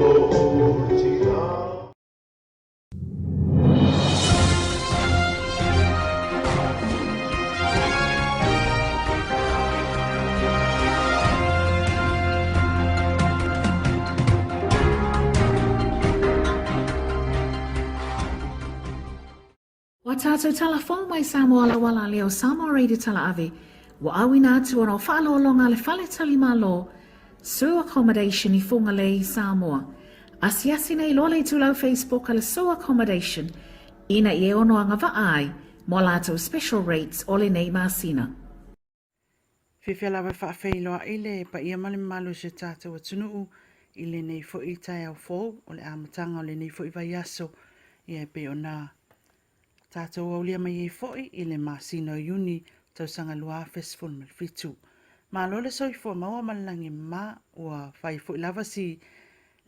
Wa tātou talafong mai Samoa la wala leo Samoa Radio tala ave. Wa awina atu ono whaalolonga le whale tali malo. Su accommodation I funga le Samoa. Asiasi nei lole tulau Facebook ala su accommodation. Ina I ono anga vaai. Mo lato special rates ole nei masina. Whiwhela wa whaafeiloa ile pa ia male malu se tātou atunuu ile nei fo I tai au fōu o le amatanga o le nei fo I vai aso ia pe o nā. Tātou au lia mai e fōi I le masino iuni tau sanga lua festival mal fitu. Ma lole soi fo maua malangi ma ua whai fōi lava si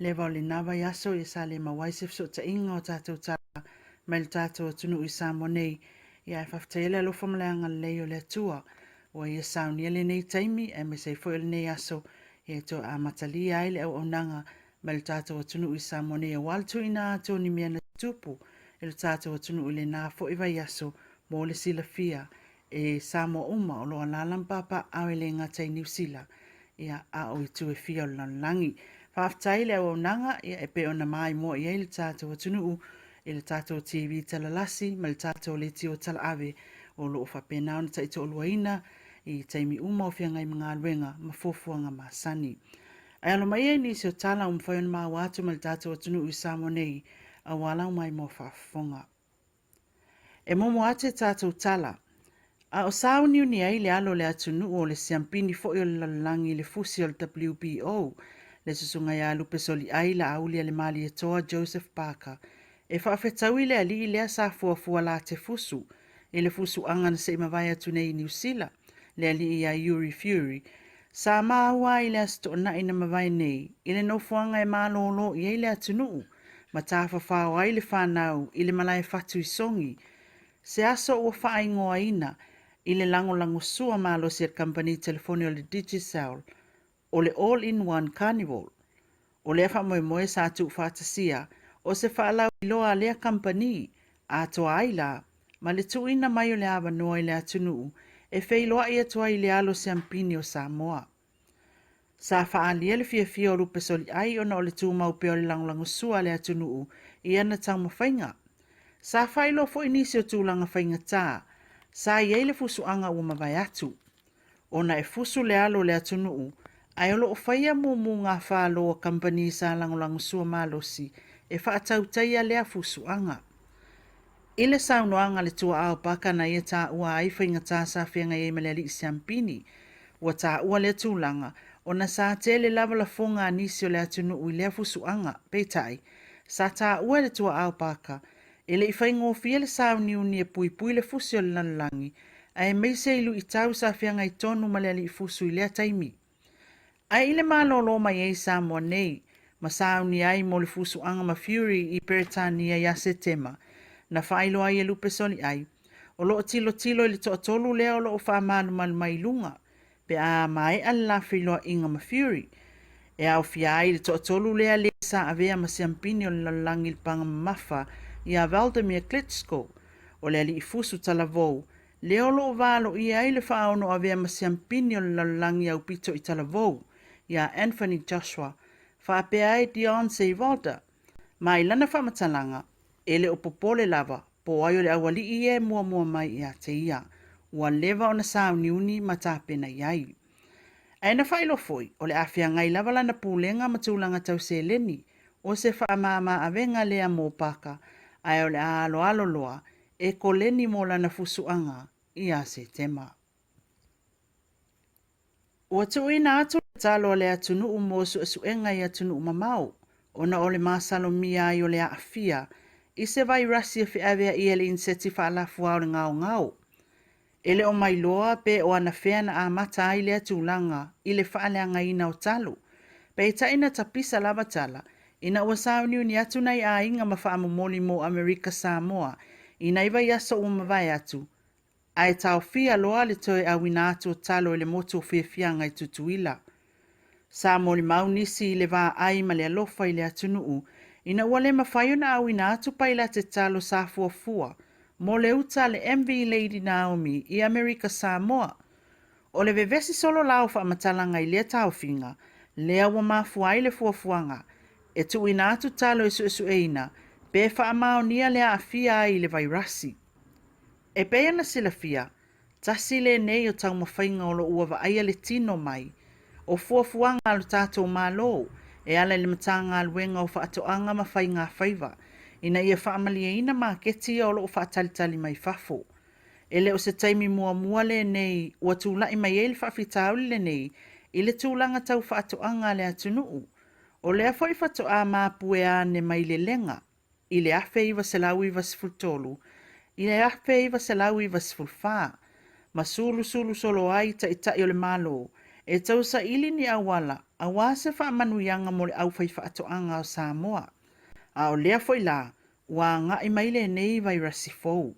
lewa o le nawa yaso I sa le mawaisef so ta inga o tātou tala mai le tātou atunuu I Samoa nei ia e whaftaile alo whamaleanga leo le atua. Wa ia sauni ele nei taimi e me sei fōi le nei aso e to a matali ai le au nanga ma le tātou atunuu I Samoa nei a waltu ina ato ni mea na tupu e le tātou atunuu I le nā fōi vai aso mo le sila fia e Samoa uma o loa lalam papa awe le ngatai New Zealand ia a o I tu e fia o langi. Whaftai le au nanga ia e pe ona mai mo ia le tātou atunuu I le tātou TV talalasi ma le tātou le tio tala ave o loo whapena ona taito o luaina I taimi uma o whiangai mga luenga ma fofuanga ma sani. Ai alo mai e ni se o tala umwhaion maa watu ma le tātou atunuu I Samoa nei a wala mai mo whafonga. E momo ate tātou tala. A o sauni uni ai le alo le atunuu o le siampini fo o le langi le fusi o le WBO le susunga ia lupe soli ai la aulia le mali e toa Joseph Parker. E whaafetau I le ali I lea sa fuafua la te fusu. E le fusu angana se imawai atu nei New Zealand. Le ali ia Yuri Fury. Sa maua I le asto na ina mawai nei. I le nofuanga e malolo I le atunuu. Ma tafa whao ai le whanau I le malai fatu I songi. Se aso ua whaingoa ina I le lango sua malo si company telefoni o le Digicel o le all-in-one carnival. O le wha moe sa atu whatasia o se whaalau I loa lea company a toa aila ma le tuina mai o le awa noa I le atunuu e whailoa I atua I le alo siampini o Samoa. Sa whaalia le fia o rupe soli ai ona o le tūmau pe o le lango sua le atunuu I ana tau mawhainga. Sa whailo fo inisi o tūlanga whainga tā, sa iei le fusuanga ua mawai atu. Ona e fusu le alo le atunuu, ai olo o whaia mumu ngā whaalo o company sa lango sua malosi e whaatau taia lea fusuanga. Ile saunoanga le tua ao paka na ia tā ua ai whainga tā sa whianga e maleli I siampini, ua tā ua le tūlanga, ona sa tele lava la fonga nisi o le atunuu I lea fusuanga, peitai, sa tā ua le tua ao paka, ele I whaingo fia le sauni uni e pui le fusi o le lalangi, a e meise ilu I tau sa whianga I tonu maleli I fusu I lea taimi. Ai ile malolo mai e Samoa nei, ma sauni ai mo le fusuanga ma Fury I Peretania ia Setema, na whailo ai e lupe soli ai, o loo tilo I le to'atolu lea o loo whaamanu mai lunga, pe a mai ala whiloa inga ma Fury, e au fia ai le to'atolu lea le sa avea ma siampini o le lalangi le panga mafa I a Valdemir Klitschko, o le ali I fusu talavou, leo loo valo I ai le whaono avea ma siampini o le lalangi au pito I talavou, I a Anthony Joshua, whaapea ai Dionce Volta, mai lana whamatalanga, ele o popole lava, po ai o le awali I e mua mai I a te ia, ua leva o na sauni uni ma tāpena iai. Aina whailo foi, o le awhia ngai lava lana pūlenga matulanga tau se leni, o se whaamama avenga lea mō paka, ai o le alo loa, e ko leni mō lana fusuanga I a se tema. Ua tuina atu talo le atunuu mo suenga I atunuu mamau, ona o le masalo mia I o le aafia, I se vai rasi fi avea I ele inseti whaalafu au le ngau. Ele o mai loa pe o ana whea na amata ai le atulanga I le whaaleanga ina o talo. Pe taina tapisa lava tala, ina ua sauni uni atu nei a inga ma whaamomoli mo Amerika Samoa, ina iwa yaso umawai atu. Ai tau fia loa le toe a wina atu o talo le moto fia ngai tutuila. Sa mo le mau nisi le vā ai ma le alofa i le atunuu, ina ua le mawhai na au ina atu paila te talo sa fuafua, mo le uta le MV Lady Naomi i Amerika Samoa. O le vevesi solo lau wha matalanga i lea tauwhinga, lea ua mafua i le fuafuanga, e tu ina atu talo isu eina, pe wha amao nia lea afia i le vairasi. E pea na sila fia, tasi le nei o tau mawhainga o lo ua wa aia le tino mai, o fuafuanga alu tātou malo, e ala le matanga aluenga o whaatoanga mawhainga whaiva, ina ia whaamalia ina maketi o lo whaatalitali mai fafo. E leo se taimi mua le nei, ua tūlai mai e le whawhitauli le nei, i le tūlanga tau whaatoanga le atunuu. O lea fwoi whatoa māpue ane mai le lenga, i le afe iwa se lau iwa sifultolu, i le afe iwa se lau iwa sifulfaa, ma sulu solo ai ta itai o le malo, e tau sa ili ni awala, a wase wha manuianga mo le au whai whaatoanga o Samoa. A o lea fwoi la, ua nga i mai le nei vai rasi fou.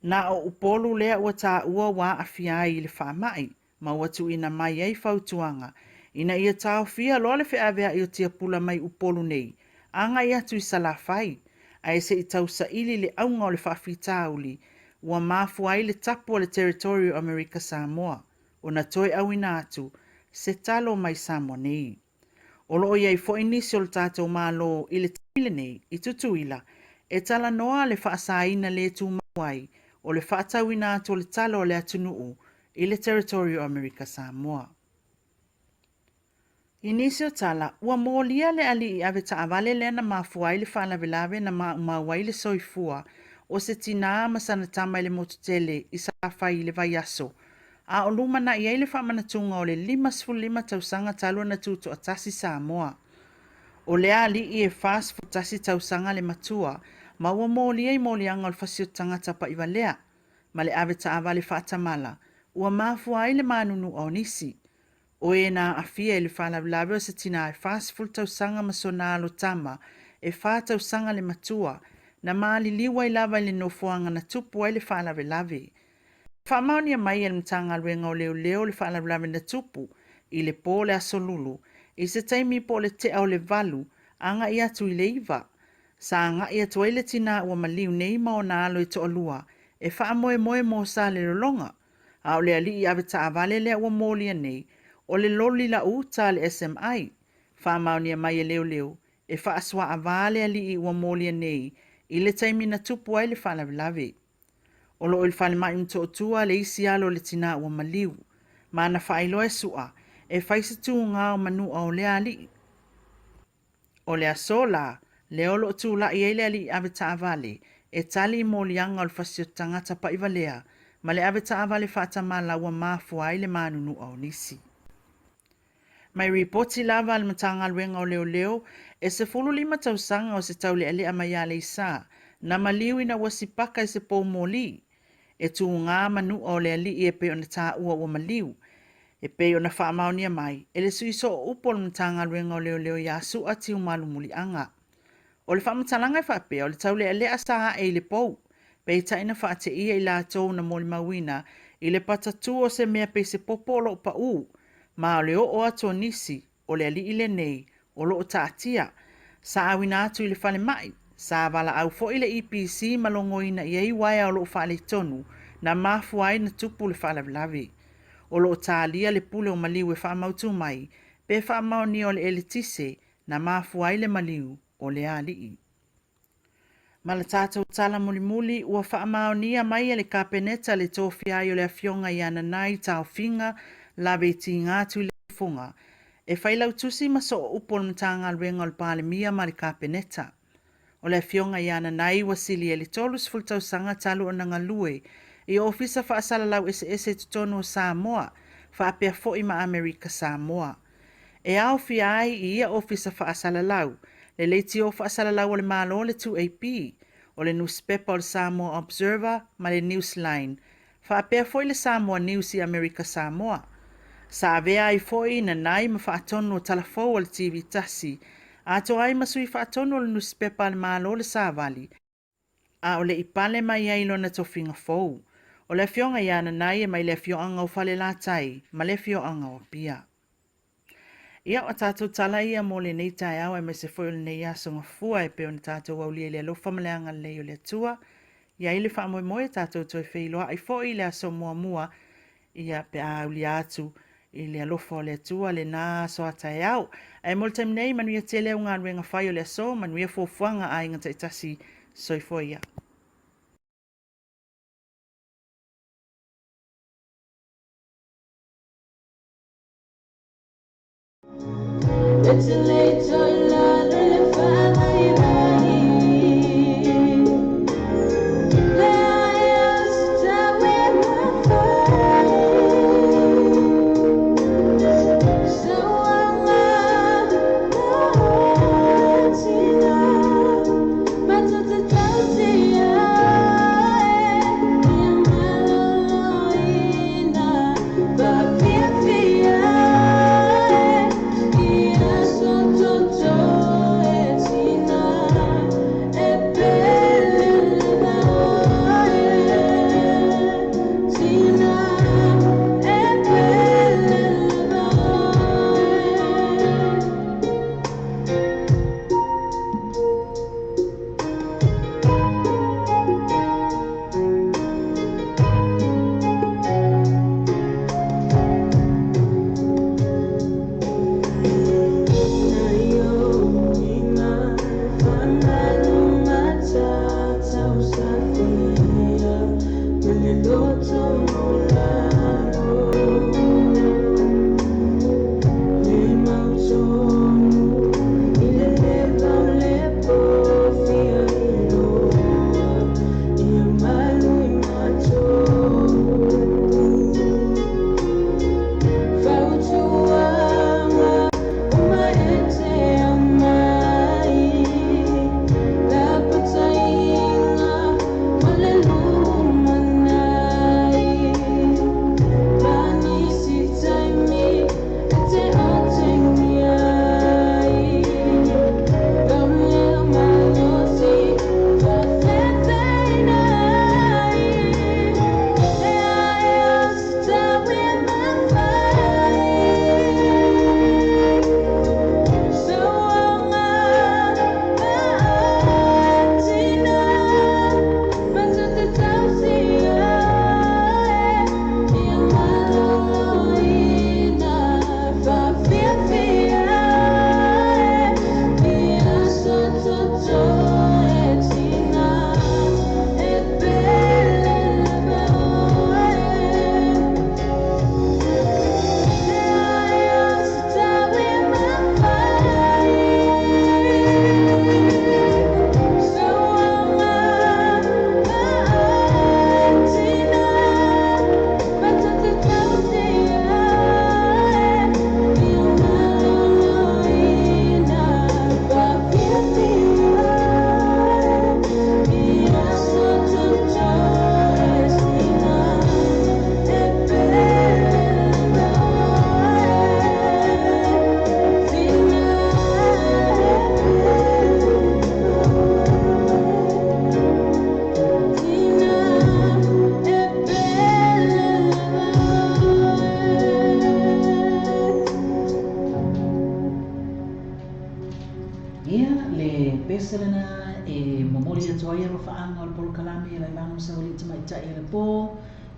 Na o upolu lea ua tā ua wā awhia i le whaamai, ma ua tu ina mai ei whautuanga, ina ia tāo fia loa le whiawea i o tia pula mai upolu nei, anga ia tu i salafai, a ese i tau sa ili le aunga o le whaafitauli, ua mafua i le tapu o le Territorio Amerika Samoa, o na toi au ina atu, se talo mai Samoa nei. O loo iai fo inisi o le tātou mālo i le tile nei, i tutuila, e tala noa le whaasaina le tu mawai, o le whaatau ina atu o le talo o le atunuu, i le Territorio Amerika Samoa. Inisi o tala, ua mōlia le ali i ave taavale le na mafua i le whaalavelave na maumawai le soifua, o se tina masana tama i le motutele i sawhai i le vai aso, a o luma na i eile whamanatunga o le 5 tausanga talua na tuto a tasi Samoa. O le ali i e fast fu tasi tausanga le matua, ma ua mōlia i mōlianga o le fasio tangata pa iwa lea, ma le ave taavale whaatamala, ua mafua i le manunu o nisi. O e na afia i le whaalavelave o se tina e fast full tausanga masona alo tama, e wha tausanga le matua, na maali liwa i lava i le nofuanga na tupu i le whaalavelave. Whaamaunia mai e le mtanga aluenga o leo le whaalavelave na tupu, i le pō le asolulu, i se taimi po le te au le valu, anga i atu i le iwa. Sa anga i atu i le tina ua maliu nei mao na alo i to alua, e whaamoe mo sa le rolonga, a o le ali i ave taavale lea ua mōlia nei, o le loli la uta le SMI, whaamaunia mai e leo, e whaaswa avale ali i ua mōlia nei, i le taimi na tupu ai le whaalavelave. O lo il whale mai mto otua le isi alo le tina ua maliu, ma na whailo e sua, e whaise tu ngā o manu o le ali. O le asola, le olo tu la i eile ali ave taavale, e tali mōlianga o le fasio tangata pa iwalea, ma le ave taavale whaatamala ua mafua i le manunu o nisi. Mai ripoti lava al matanga luenga o leo, e se 15 tausanga o se taule ale amayale isa, na maliu ina wasipaka i se pou moli, e tu ngā manu o le ali e pe ona tā ua ua maliu, e pe ona whaamaunia mai, e le suiso o upo le matanga luenga o leo ia su ati umalu muli anga. O le whaamatalanga i whapea o le taule ale asa e le pou, pe taina whaate ia i la tau na moli mawina, i le patatu o se mea pe se popolo pa u, ma o le o ato nisi, o le ali ile nei, o lo o taatia, sa awina atu i le whale mai, sa wala au fo i le EPC malongo ina i ei waia o lo o whale tonu, na mafua ai na tupu le whale vlave. O lo o taalia le pule o maliu e whaamautu mai, pe whaamau ni o le elitise, na mafua ai le maliu o le alii. Ma le tātou tala muli ua whaamau nia mai e le kapeneta le tōwhia i o le afionga i ana nai tau whinga, lawe ti ngātu le funga, e whailau tusi maso o upo le mtanga alwenga o le pāle mia ma le kapeneta. O le afionga i ana nai wasili e le tolus fultau sanga talu o nanga lue, i ofisa whaasala lau ese tutonu o Samoa, whaapea fo ima Amerika Samoa. E au fi ai i ia ofisa whaasala lau, le leiti o whaasala lau o le malo le 2AP, o le newspaper o le Samoa Observer, ma le Newsline, whaapea fo i le Samoa News i Amerika Samoa. Sa avea ai foi na nai ma whaatonu o talafou o le TV tasi, a to ai masui whaatonu o le newspaper le malo le Savali, a o le ipale mai ailo na tofinga fou. O le fionga i ana nai e mai le fionga o fale la tai, ma le fionga o pia. Ia o tātou tala ia mo le nei tai au e me se foi o le nei aso ngafua e pe o na tātou au lia le alofa maleanga le o le atua. Ia ile wha moe moe tātou toi whailoa ai fo i le aso mua mua ia pe a uli atu i le alofa o le atua le nā aso a tai au. E mo le taim nei manuia te leo ngā ruenga whai o le aso, manuia fuafuanga a inga taitasi soifo ia. It's a late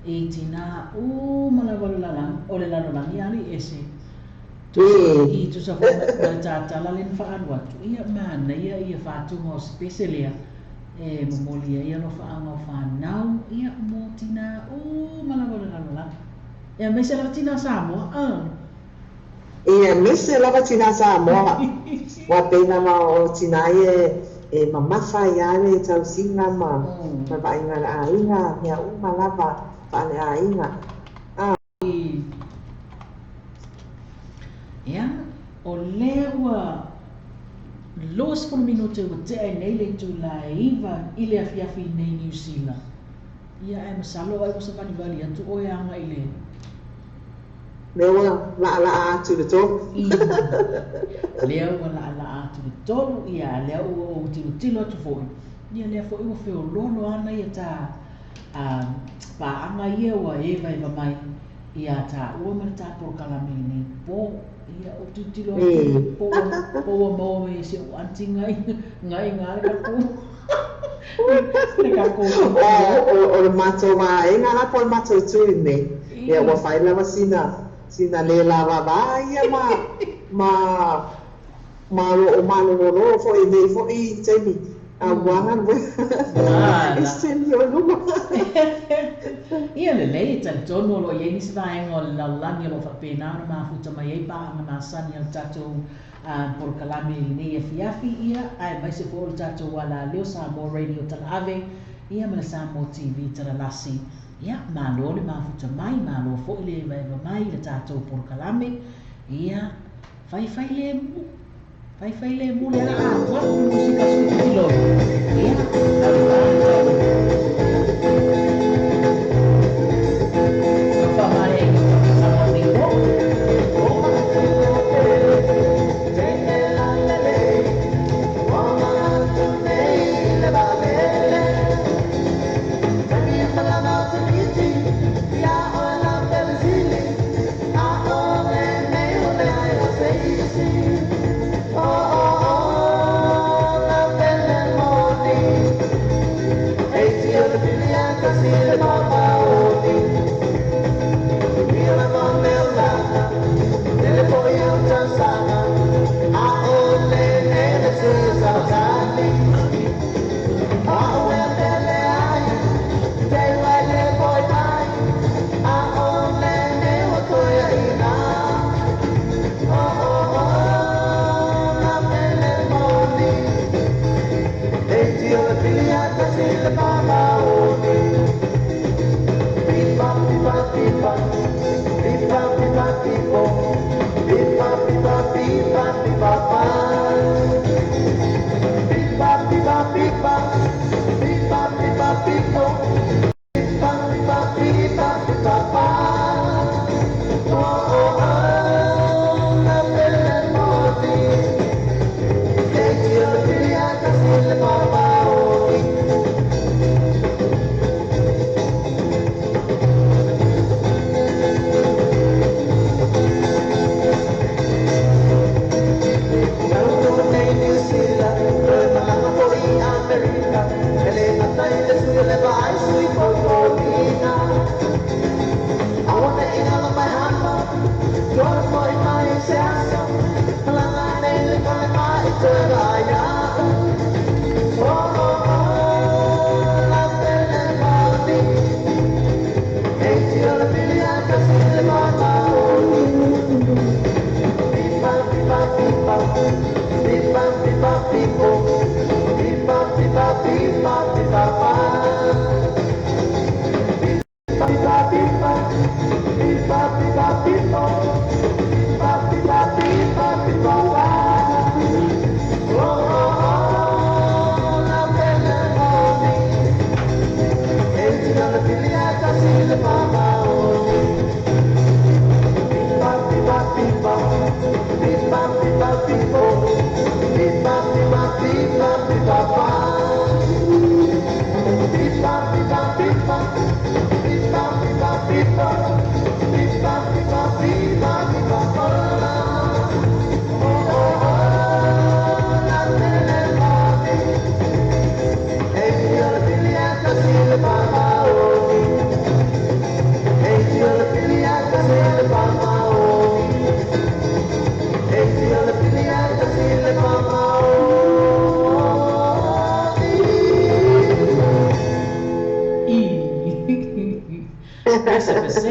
e tina o malawalang o le lalolang yali ese i tu sa fo na tata la len fa anwa tu ia mana ia fa tu mo specialia e momolia ia no fa anwa fa nau ia mo tina o malawalang ia me se la tina Samoa ia mese lava tina Samoa wa pena ma o tina e mamafa ia le tausinga ma va inga la inga ia uma lava pa le inga ia o lewa los por minuto o te ai nei le tu la iva ile afiafi nei New Zealand ia e masalo ai mo sa panibali atu o ia nga ile lewa la atu le to lewa la atu le tolu ia lewa o tilo atu foi ia lea foi o feo lono ana ia ta pa anga ia wa eva mai ia ta ua mana ta por kalami nei po Ia o tutilo Eh. po mo me se o anti ngai ngale ka ku. Ne ka ku. O le matou vaega la po le matou tui nei ia ua fai lava sina lē lava vaia ma lo'o malogologo fo'i nei fo'i taimi auaga e seli o luma Ia le lei tal tono lo ye ni svaenga o la lani lo fa pena na mafuta mai e pa na masani al tatou por kalame ni e fiafi ia ai mai se por tatou wala leo Samoa radio tal ave ia ma Samoa TV tal lasi ia ma lo le mafuta mai ma lo fo le mai le tatou por kalame ia fai le mu le a wa musika su lo ia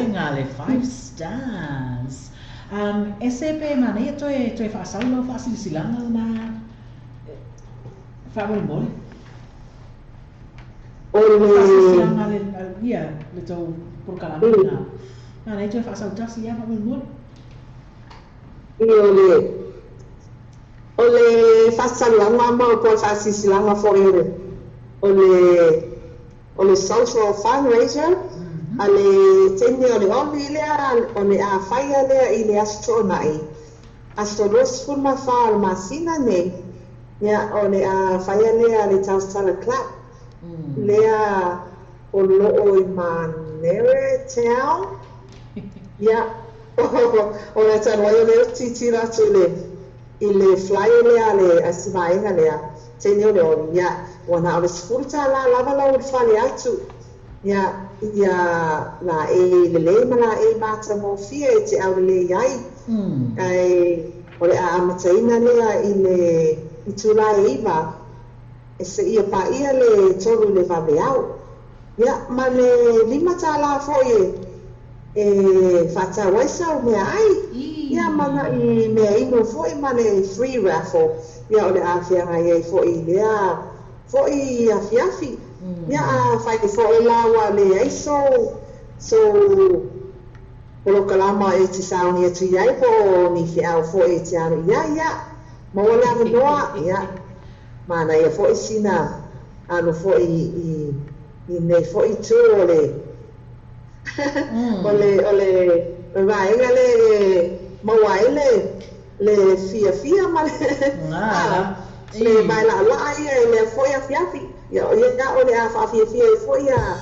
Ngale 5 stars. SCP mana ia toi fa salo fa silsilanga na fa mole. Fa silsilanga le ia le tau por kalamina. Mana ia toi fa salo tas ia fa mole. Ole fasalanga mo po silsilanga forever. Ole social fundraiser ale tene ole oli lea ole a faia lea i le astronai astronos furma far masina ne ya ole a faia lea le tausala club lea o lo o i manere town ya o le tano ai o le titira atu i le fly o lea le asivaenga lea tene o le o ia wana o le sifuru ta la lava lau le fale atu ia la e le ma la e mata mo fia e te au le iai ai o le a amataina lea i tula e iwa e se ia pa ia le tolu le vaveau ia ma le lima ta la foi e fata waisa o mea ai ia mana i mea ino foi ma le free raffle ia o le a fianga i foi lea foi a fiafi ia a fai foi lawa le aiso so polo kalama e te sauni e tu iai po ni fiao foi e te anu ia ma wale anu noa ia mana ia foi sina anu foi i nei foi tu ole vaenga le mawai le fia ma le mai la ia le foi a fiafi ia ole a fa fia foi a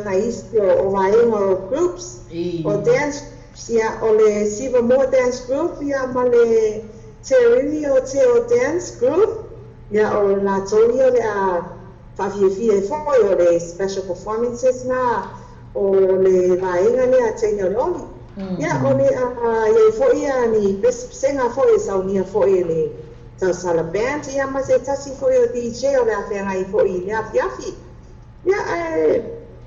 na isto o vaenga o groups o dance ia ole siva more dance group ia ma le terini o dance group ia o la toli ole a fa fia foi o le special performances na o le vaenga le a teina loli ia o le ia foi a ni senga foi saunia foi le tau sala band ia ma se tasi foi o DJ o le a whenga i foi le a fiafi ia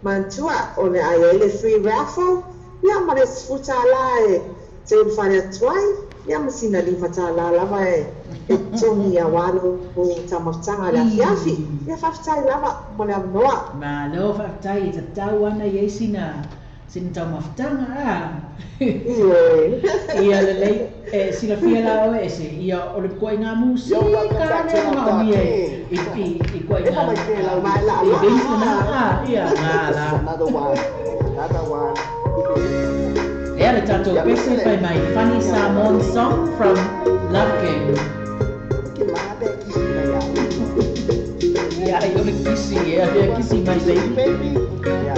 mantua o le a le free raffle ia ma le sfuta la e te un whare atuai ia ma sina li fata la lava e tongi a walo o tamatanga le a fiafi ia whaftai lava mo le amnoa ma lo whaftai ta tau ana i sina tau maftanga ia le lei sina fia la o ese ia o le koi ngā musika ne ma mi i koi ngā i base na ia Another one. ia le tatou pese pai mai Funny Samoan song from Love Game ia i o le kisi ia le kisi mai baby ia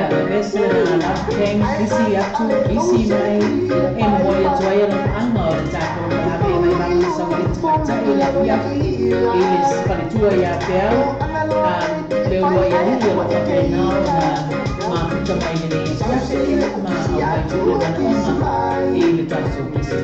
le pese na Love Game kisi atu kisi mai e moia toia na anga o le tatou la me mai mai sa o te mata i la ia i le sparitua ia pea le ua ia ni o la pena ma puta mai ni ma mai tu na ona i le tatou kisi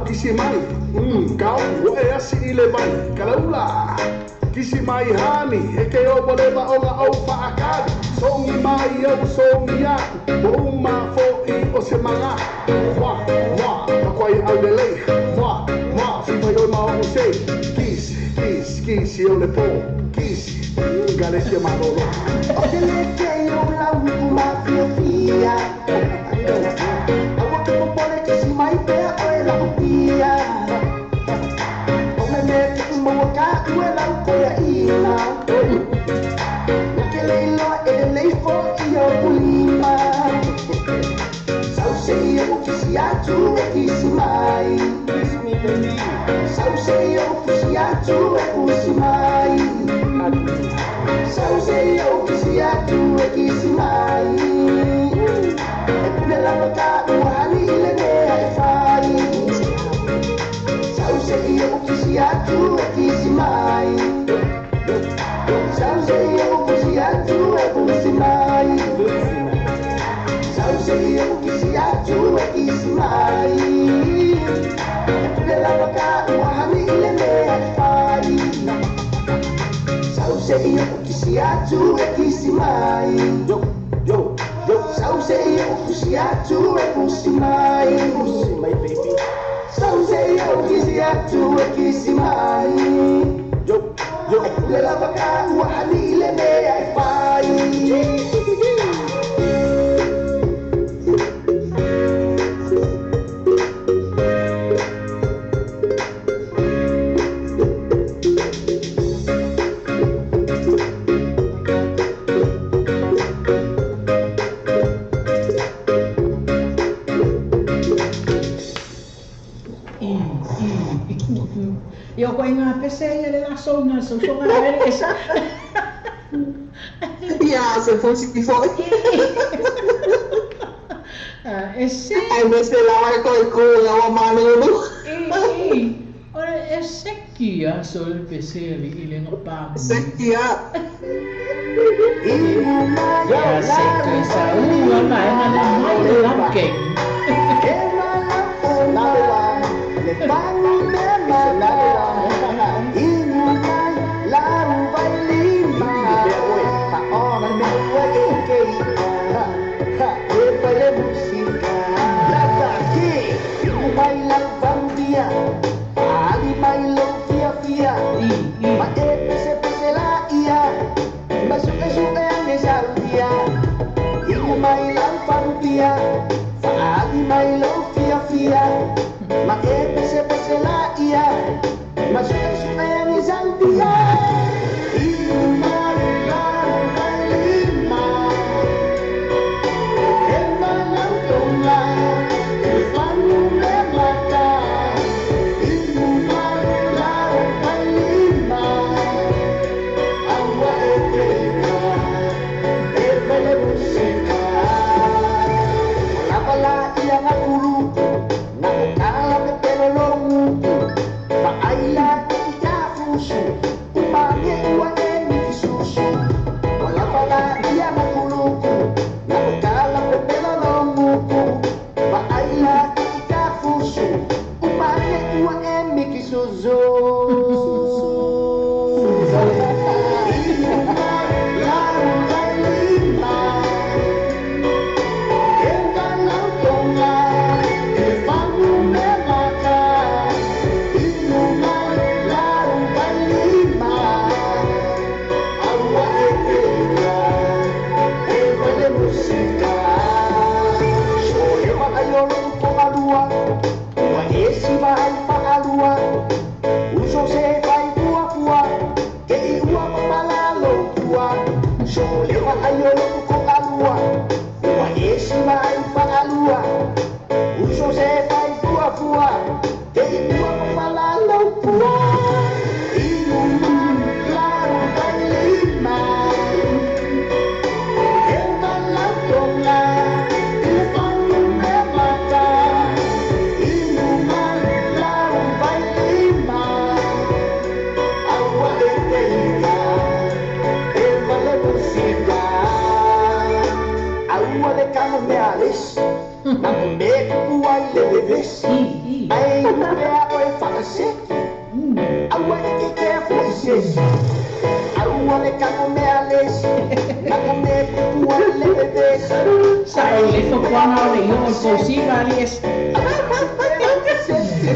Kisi mai, kau e asi I le mai, kalaula. Kisi mai hani, e ke o pole ba o nga au whaakari. Songi mai au songi aku, mo uma fo I o se manga. Mwa, kakwai au le lei, mwa, whiwhai o ma o se. Kisi o le po, kisi, gale se manolo. O te le ke o lau I ma fia. Awa ke popole kisi mai pea o e lau pia. O me me te maua ka ue lau koea ina. Na ke leilo e le leifo I o kulima. Sau se I o kisi atu e kisi mai. Sau se I o kisi atu e kisi mai. Sauce yo kisi atu e kisi mai. E pune la baka uhani ile ne ai fai. Sauce yo kisi atu e kisi mai. Sauce yo kisi atu e kisi mai. Sauce yo kisi atu e kisi mai. E pune la baka uhani ile ne ai fai. Sauce yo kisi atu e kisi mai. Sauce yo kisi atu e kisi mai. Baby. Sauce yo kisi atu e kisi mai. Lela baka wahani ile me ai fai. Yo ko inga pese ia le laso na so so ngare esa. Ja, se fosse que foi. Ese. Ai, mas pela hora que eu ia o mano no. Ora ese kia so le pese ile ngapa. Sekia. Ya se que esa na mai la ke.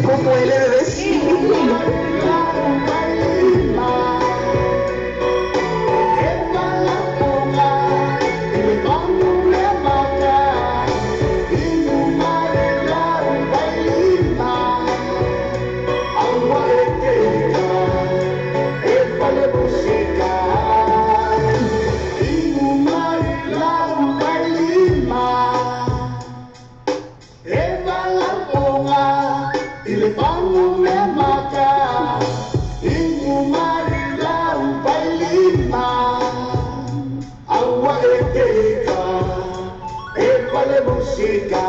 Como ele é desse. Eva la ponga, y le pongo me mata. le música.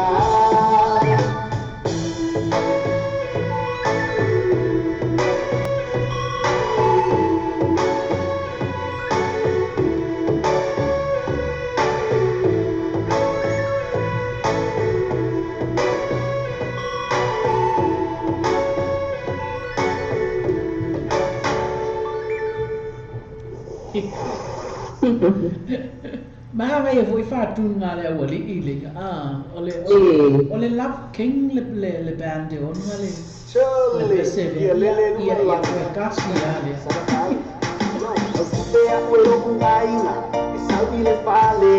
Maha vai foi whātunga le awali I le ole Love King le band e ona le Chole, peseve ia lele ia lua koe kasi ale Austea uelo kungaina, esau le fale.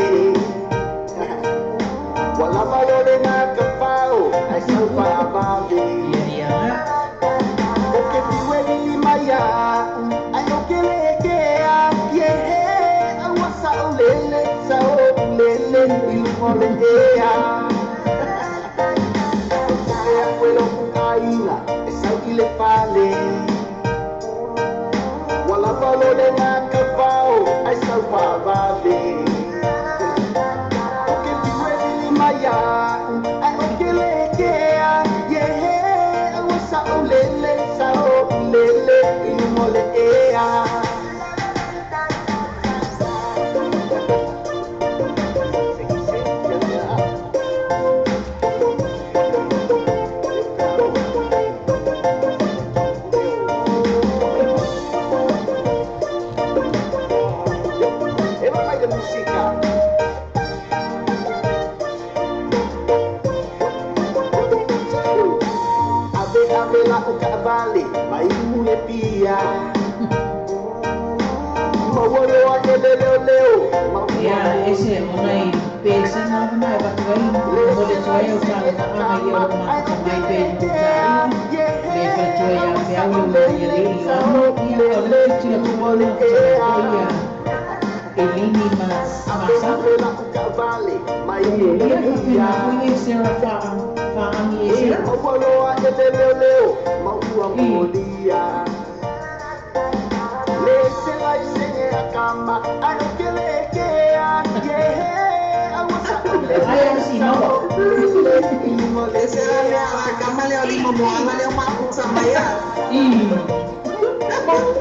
Wala valore na kapao, ai sau paavave. ia nga O que piwe ni maya, ai o que lekea, ye awasa ulele, sao ulele, ilumole ea. Austea uelo kungaina, esau le fale. Wala valore na kapao, ai sau paavave. O que piwe ni maya, ai o que lekea, ye awasa ulele, sao ulele, ilumole ea. Eva mai de música. Ave la o cavale, mai mule pia. Ma woro a leo, ma ia ese ona I pese na na va tuai mo le tuai o ka na ana ia o ma ka mai pe tu ka le fa tuai a pe au le ia le ia no ia o le tira ku mo le ia elini ma sa ave la o cavale, mai ia mule ka pina pia. ku e se ra fa ani e se Ma woro a leo, ma ua molia. Le se lai se a kama, ai o que le kea, awasa ai o si no Ese era la cama le olimo moana le uma puta maya. I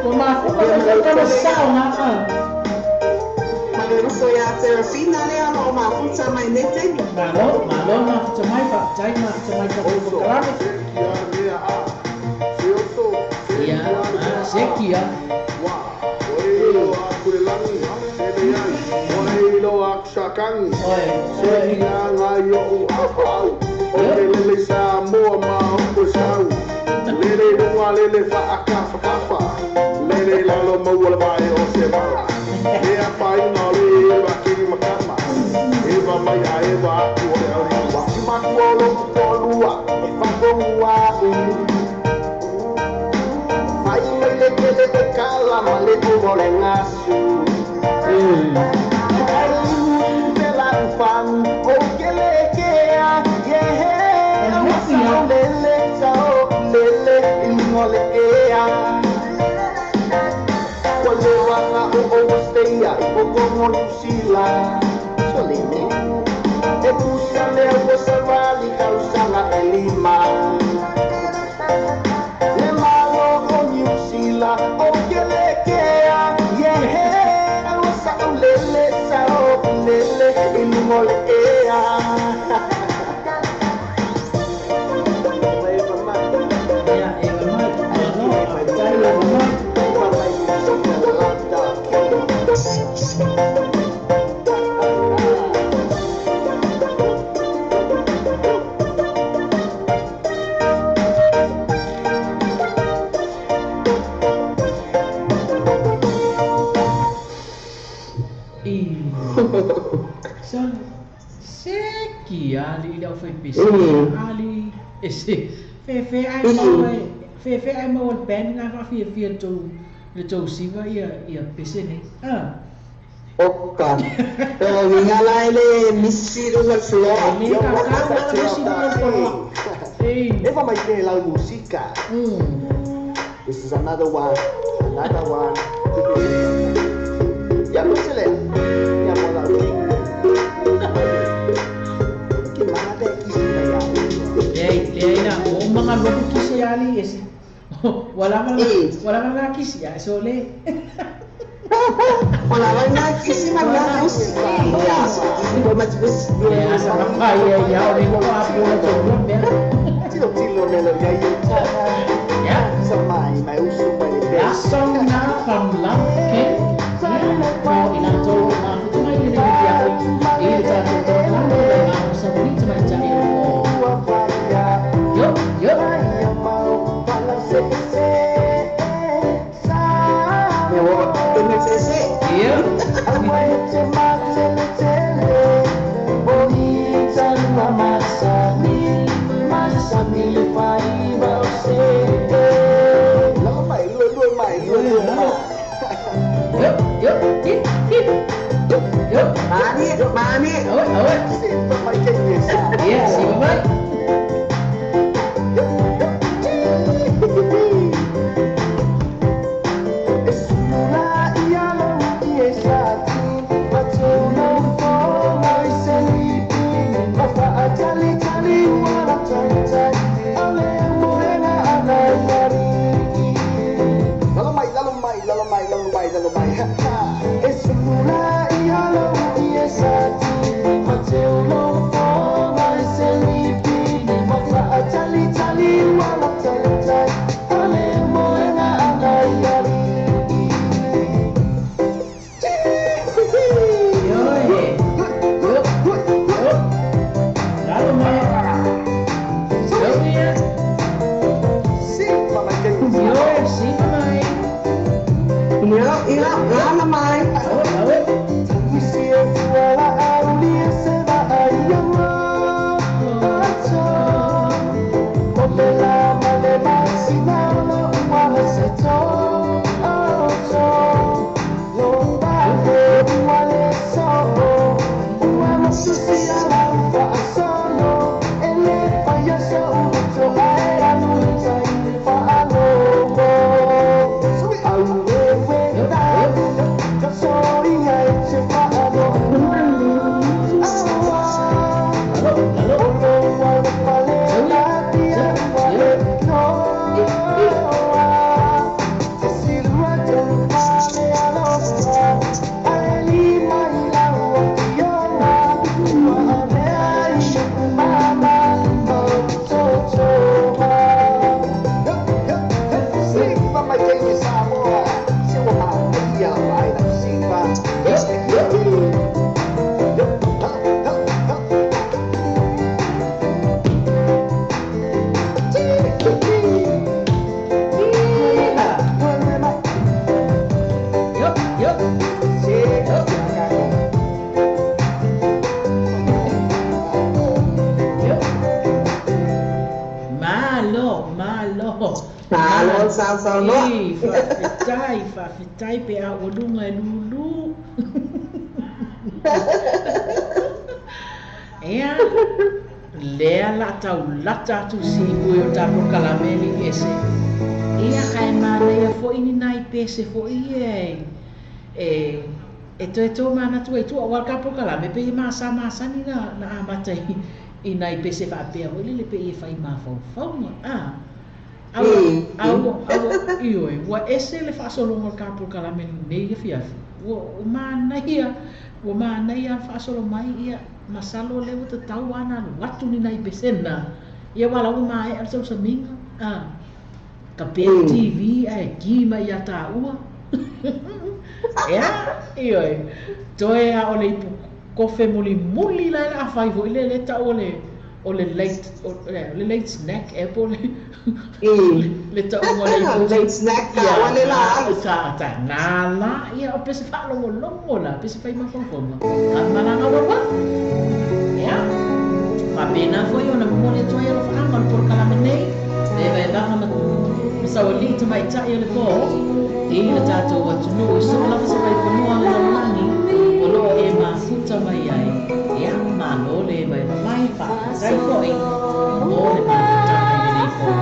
o ma ku ka ka sa na Magano so ya Serafina le ama uma puta mai nete. malo na fa mai fa jai na fa mai ka ku ka ia sekia Ai mele kele te kala male tu vole ngasu. Ai te la fan o kele kea ye awasa lele sao lele ilmole ea. Wale wanga o steia o como sila solene. E pusa le o savali causala elima. Le malo o Sila o que le queda yeah awasa ulele sao ulele ilmole ea. ia e mai no jai o mai Son seki ali da foi pisi ali ese fe ai mau ben na fa fi to le to siva ia pisi ne Oka. Pero vinga la ele misiru la flor. le ka ka na si no Eva mai te la música. This is another one. Ya no se le. Ya mola. tali ese. Wala man kisi ya so le. Wala ba na kisi maglaos? Ya, so hindi mo matibus. Ya sa kaya ya o ni ko apo na to. Tilo nelo ya yung tara. Ya. Sa mai usong ba ni Ya song na from love ken. Ya ina to na to mai ni dia. Ini ta to na na sa ni to mai ja ni. Yo. Iya. Yo. Mani. Awet. Iya, si bapak. Sao no? Fafitai pe a olunga lulu. Ea, lea lata tu si ui o tapo kalameli ese. Ia kai mana ia fo ini nai pese fo ie. E to mana tu e tu awal kapo kalame pe masa ni na amata i nai pese fa pe o le pe i fa i ma fo. Iyo wa ese le fa solo mo kapo kalame nei ia wo mana ia fa solo mai ia masalo le o tau ana watu ni nai pesena ia wala o mai al so minga ka pe TV ki mai ia ta ua iyo toe a ole kofe muli la fai vo le ta o le late snack apple le ta o le late snack ka wale la ta nala ia o pese fa longo la pese fa ma fonfonga amana wa ya ma pena foi ona mo le toia lo fa ma por kala menei e vai ba ma sa o li to mai ta ia le ko e le tato wa tu no so la fa vai ko mo ala mani o lo e ma futa mai ai ya ma no le vai mai fa sai ko e no le ma ta mai le ko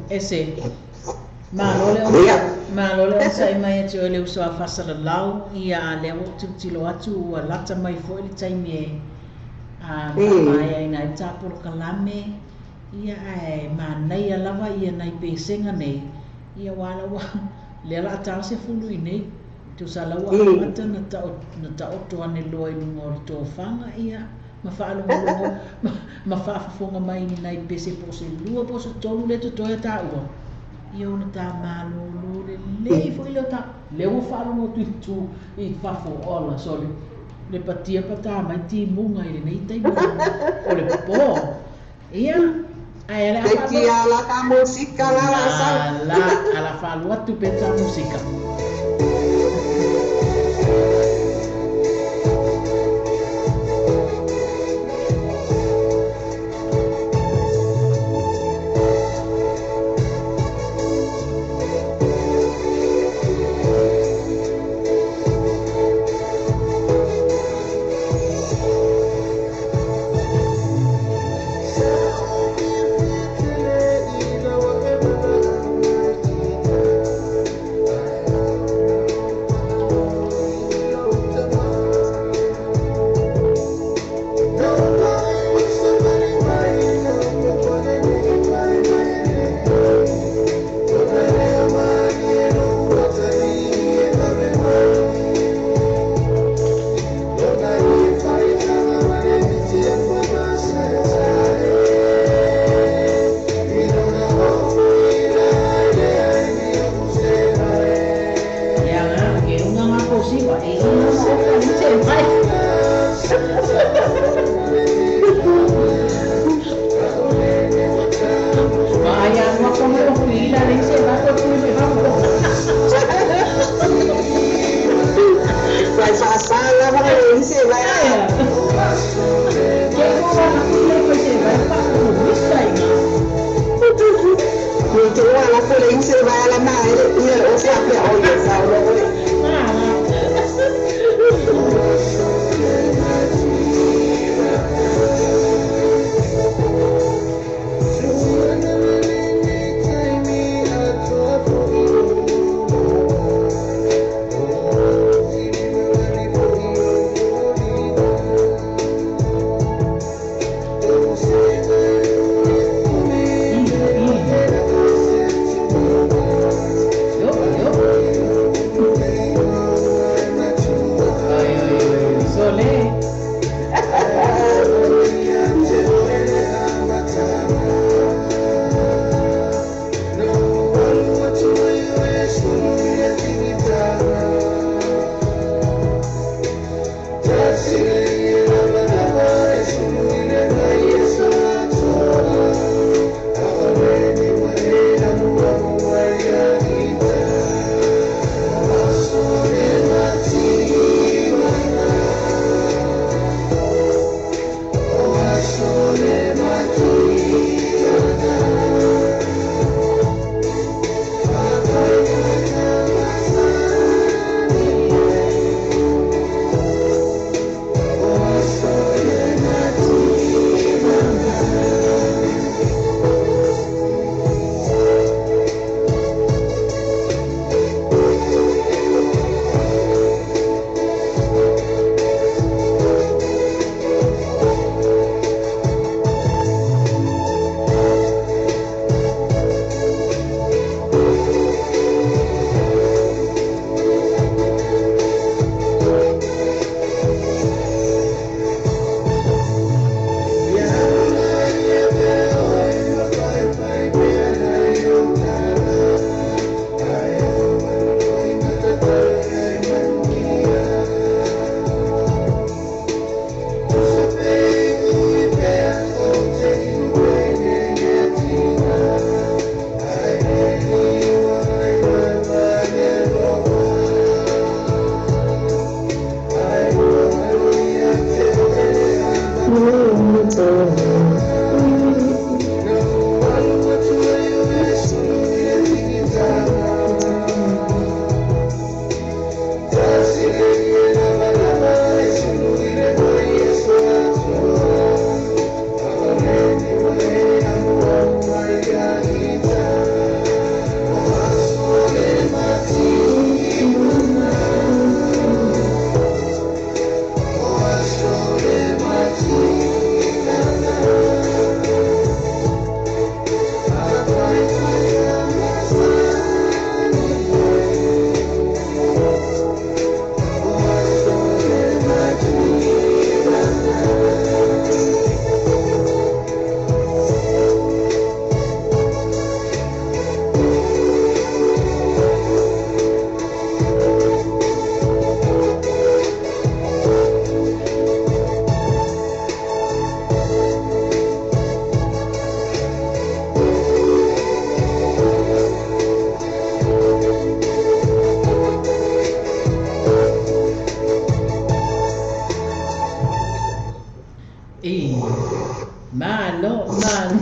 Ese malole on malole on sai mai atu le uso a fasala lau ia le o tilo atu a lata mai fo le taimi e a mai ai na tapor kalame ia ai manai a lava ia nai pesenga nei ia wala wa le la ta se fulu nei tu sala wa mata na ta oto ane loi ngor to fanga ia ma fa lo ma fa fonga mai ni nai pese po se lua po se tolu le to ta o io na ta malo lo le fo ilo ta le o fa lo tu I fa fo ola so le patia pata mai ti munga I nei tai o le po ia ai ala fa ti ala ka musika la sa ala fa lo tu pensa musika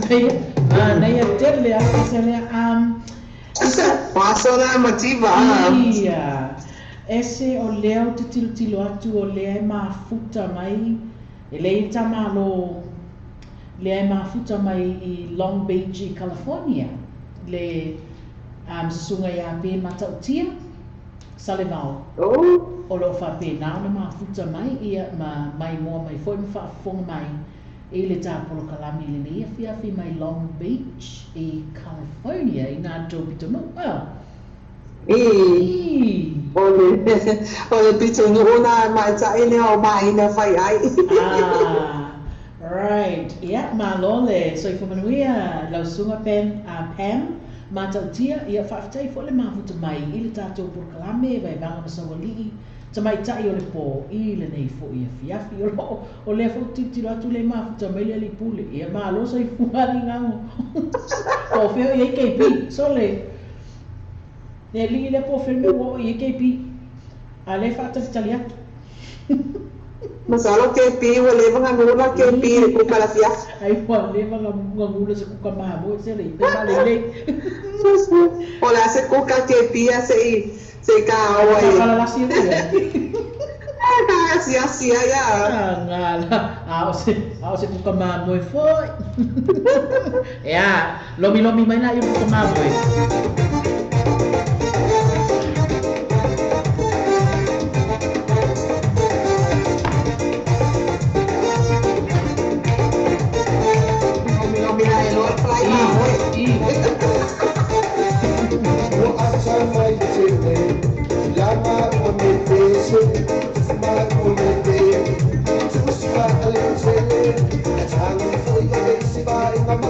Nei tele a se le Paso na motiva. ia ese o leo te tilo atu o lea mafuta mai e lei tamalo lea mafuta mai I Long Beach I California le sunga ia pe matautia Salivao Oh, o lo fa pe na na mafuta mai ia mai mo mai foi fa fonga mai e le tapolo kalami le ia fi mai Long Beach I California I na topito no ole pito no na mai ta ine o mai na fai ai. Right. Yeah, malole. So if manuia lau sunga Pam matautia ia whaafitai fo le mafuta mai I le tātou por kalame vai vanga masawali ta mai tai o le po I le nei fo ia fiafi o le fo titilo atu le mafuta mai le pule ia malo so I fuari ngamo o feo ia KP so le li le po filme o ia KP a le whaatali atu Masalo ke pi o le vanga ngula ke pi ko kala fia. Ai po le vanga ngula se kuka mahabo se le le Ola se ko ka ke pi se ka o ai. Kala la si Sia ya. Ngala au se kuka mahabo foi ya lomi mai na yo kuka mahabo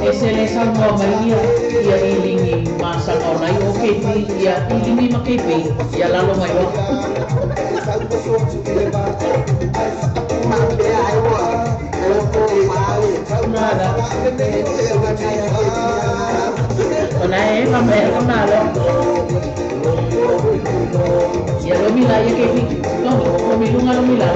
Ese le salmo mai ia ilingi masa o nai o KP ia ilingi ma KP ia lalo mai o nada ona e ma me ka malo ia lo mila ia KP no lo milunga lo mila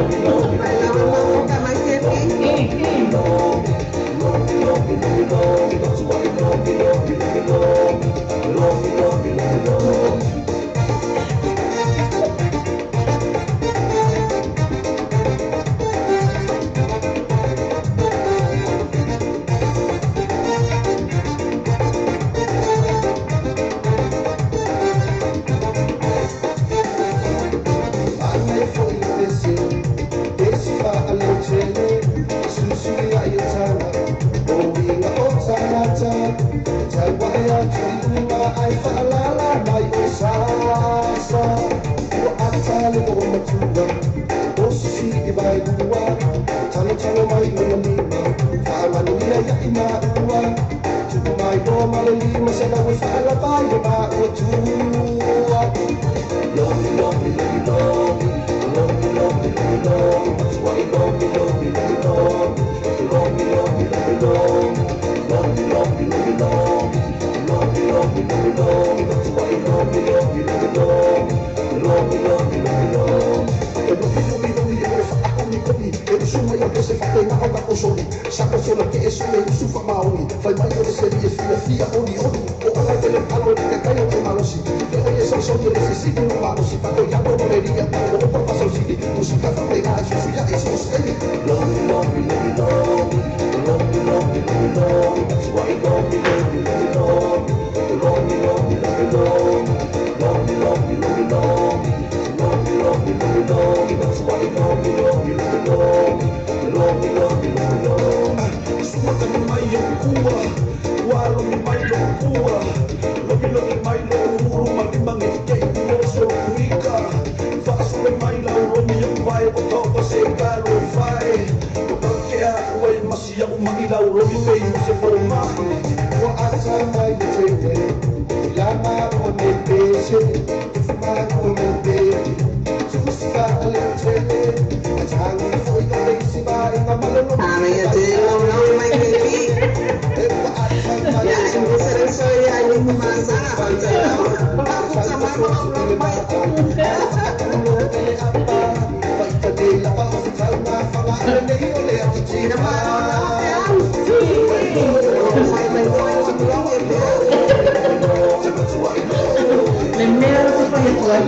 le mea te whai atu ai.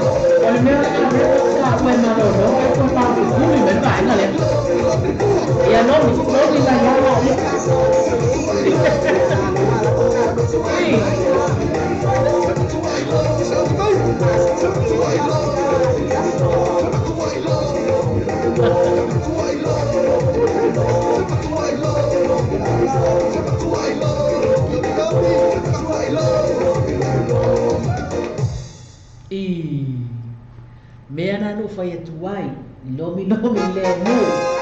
O le mea ka koe marono, e koe pāpi kumi me vai na le. Ia nomi la iawa o le. Mea na no whai atu ai, lomi le no.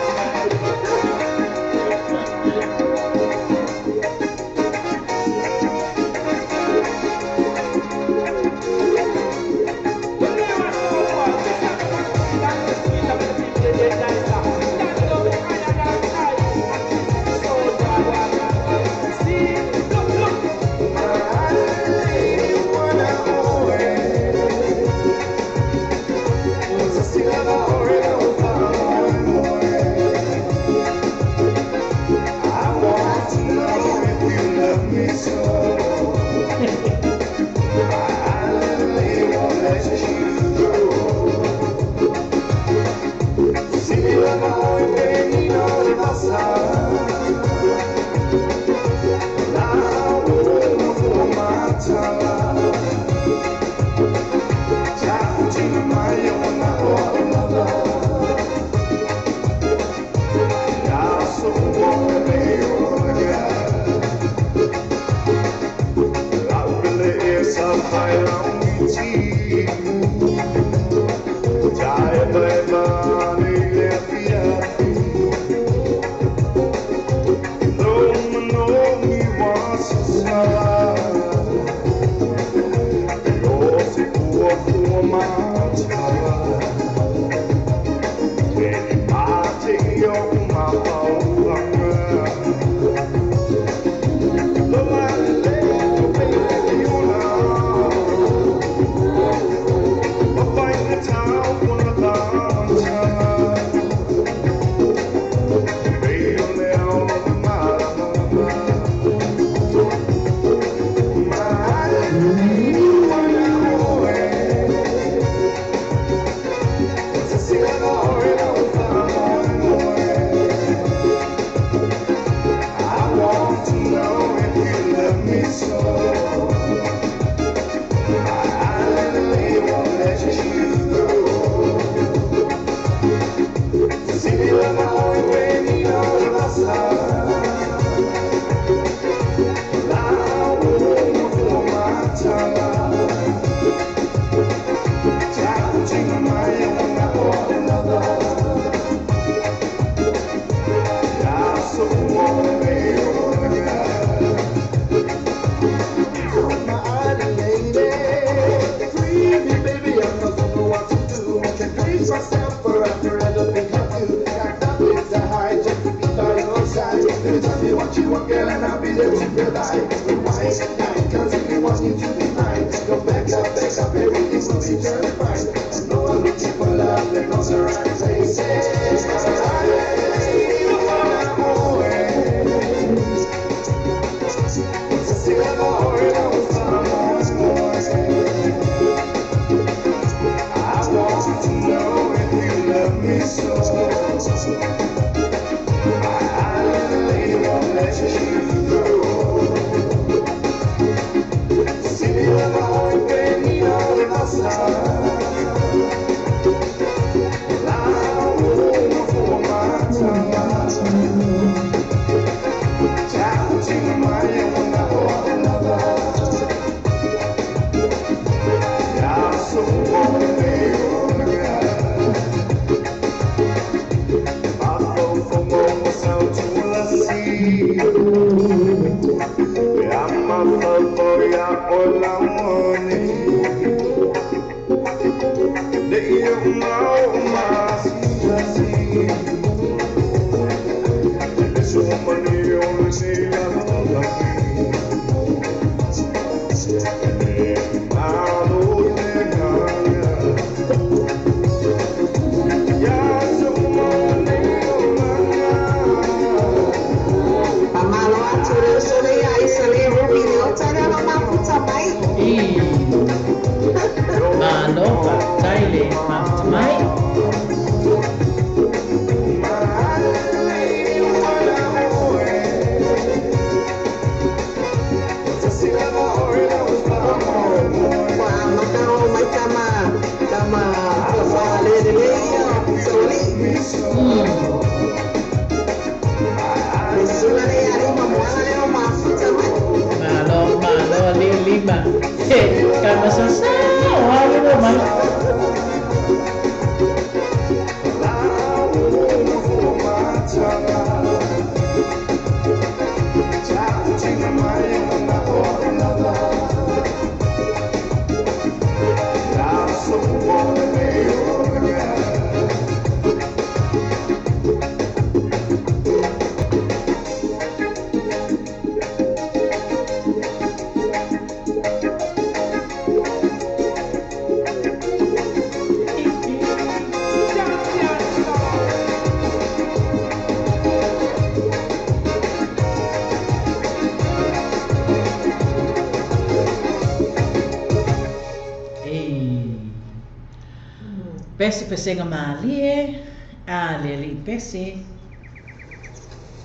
pese pesenga malie, a le li pese.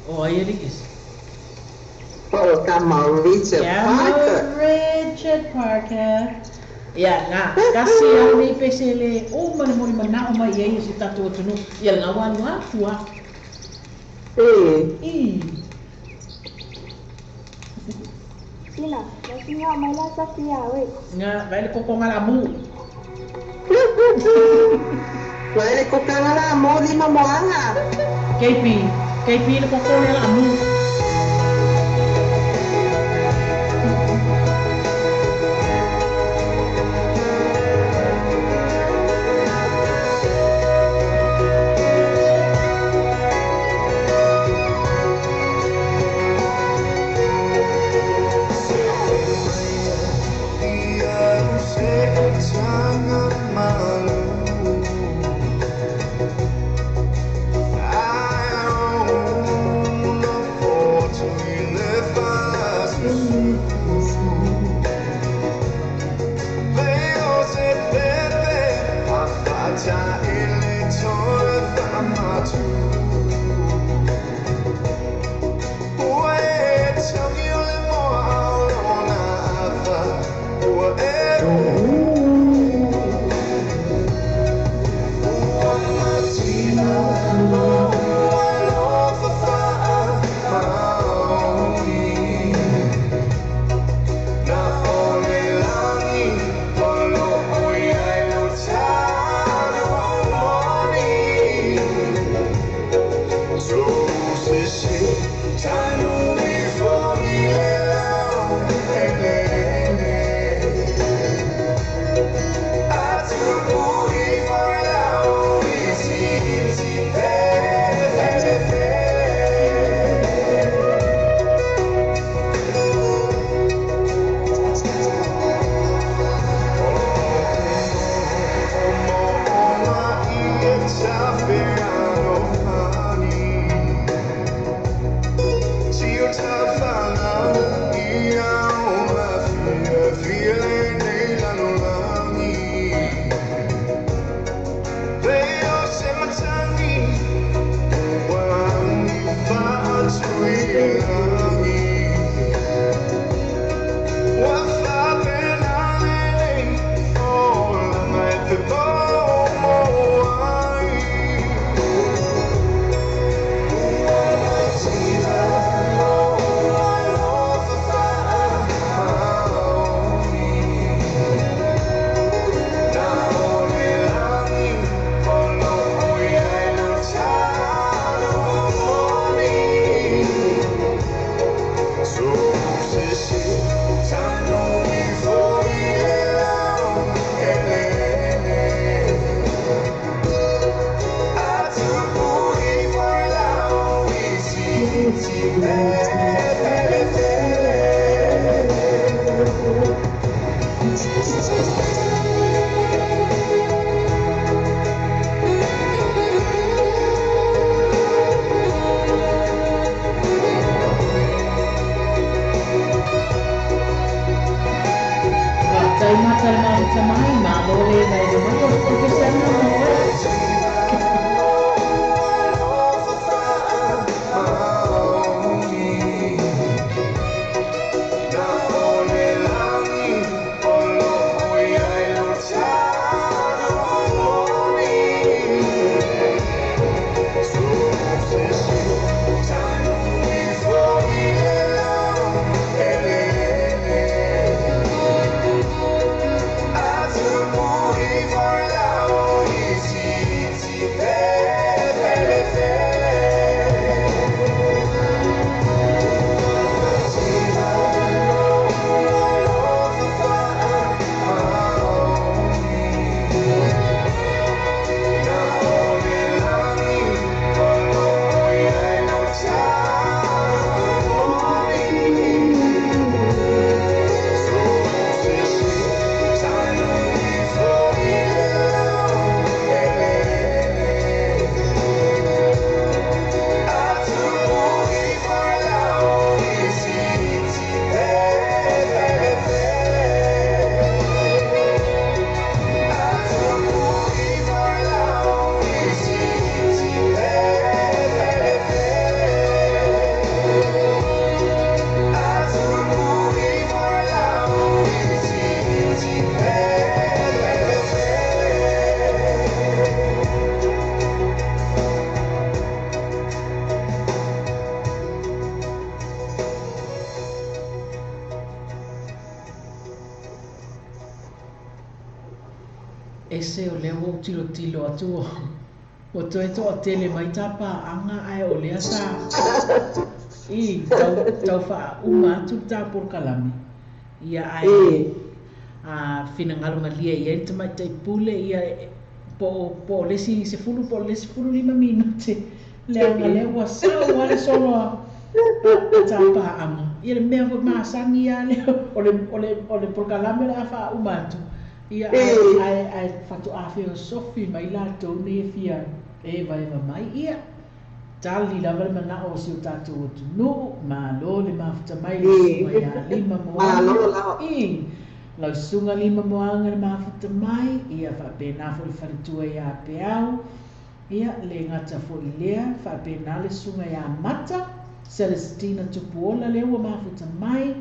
O ai li kis. O kama Richard Parker. Richard Parker. Ia, nga, kasi au nei pese le, o mani mori mana o mai ei si tatu o tunu. Ia, nga walu atua. I. Sina, nasi nga mai la sakia we. Nga, vai le koko ngalamu. Wale ko kangala mo lima moanga. KP le koko ngalamu. ese o lea o tilo atu o toi to tele mai tapa anga ai o lea sa I tau wha uma atu tā por kalame ia ai a fina ngalunga lia ia i tamai tai pule ia po lesi se fulu po lesi fulu 5 minuti lea nga lea ua sao wale solo tā pa anga ia le mea fo maasangi ia lea ole por kalame lea wha uma atu ia ai fatu awhi o sofi mai la tau ne fia vai mai ia tali lava le manao o si o tātou o tunu, malo le mafuta mai le sunga ia 5 moanga. Lau sunga 5 moanga le mafuta mai, ia whapena fo le wharitua ia peau, ia le ngata fo I lea, whapena le sunga ia mata, Celestina tupuola le ua mafuta mai,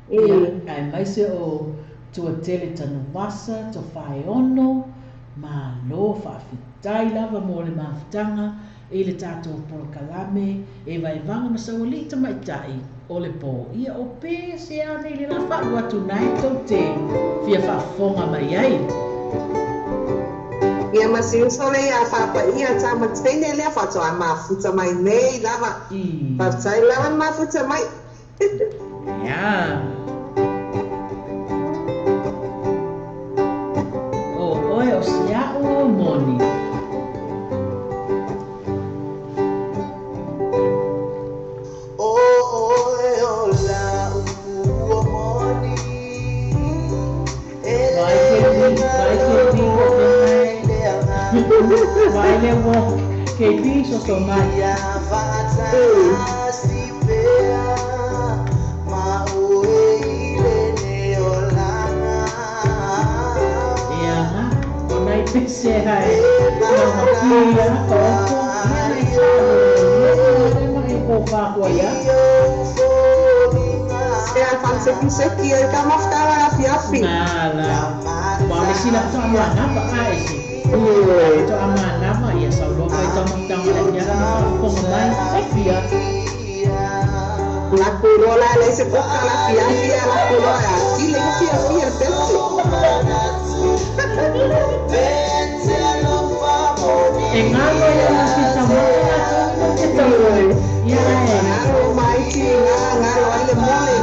ai mai se o tua tele tanu wasa, to whae ono, malo whawhitai lava mo le mafutanga, e le tātou por kalame, e vai vanga na sawali ta mai tai, o le po. Ia o pē se ane I le la whau atu nai tau te, fia whafonga mai ai. Ia masi usole ia whapa ia ta matene lea whatoa mafuta mai nei lava. Whaptai lava mafuta mai. Ia. O oe o sia o moni. Vai le wo ke piso so mai ya onai pese hai ma kia ko mai ko fa ko ya se al fanse pise kia ka maftara afi nala ma le sila tama na ba ai ito ama nama ya saulo pa ito magtang ya kung mai fia la curola le se toca la fia la curola chile fia pese en algo ya nos quitamos esto ya ngaro mai chi ngaro ale mole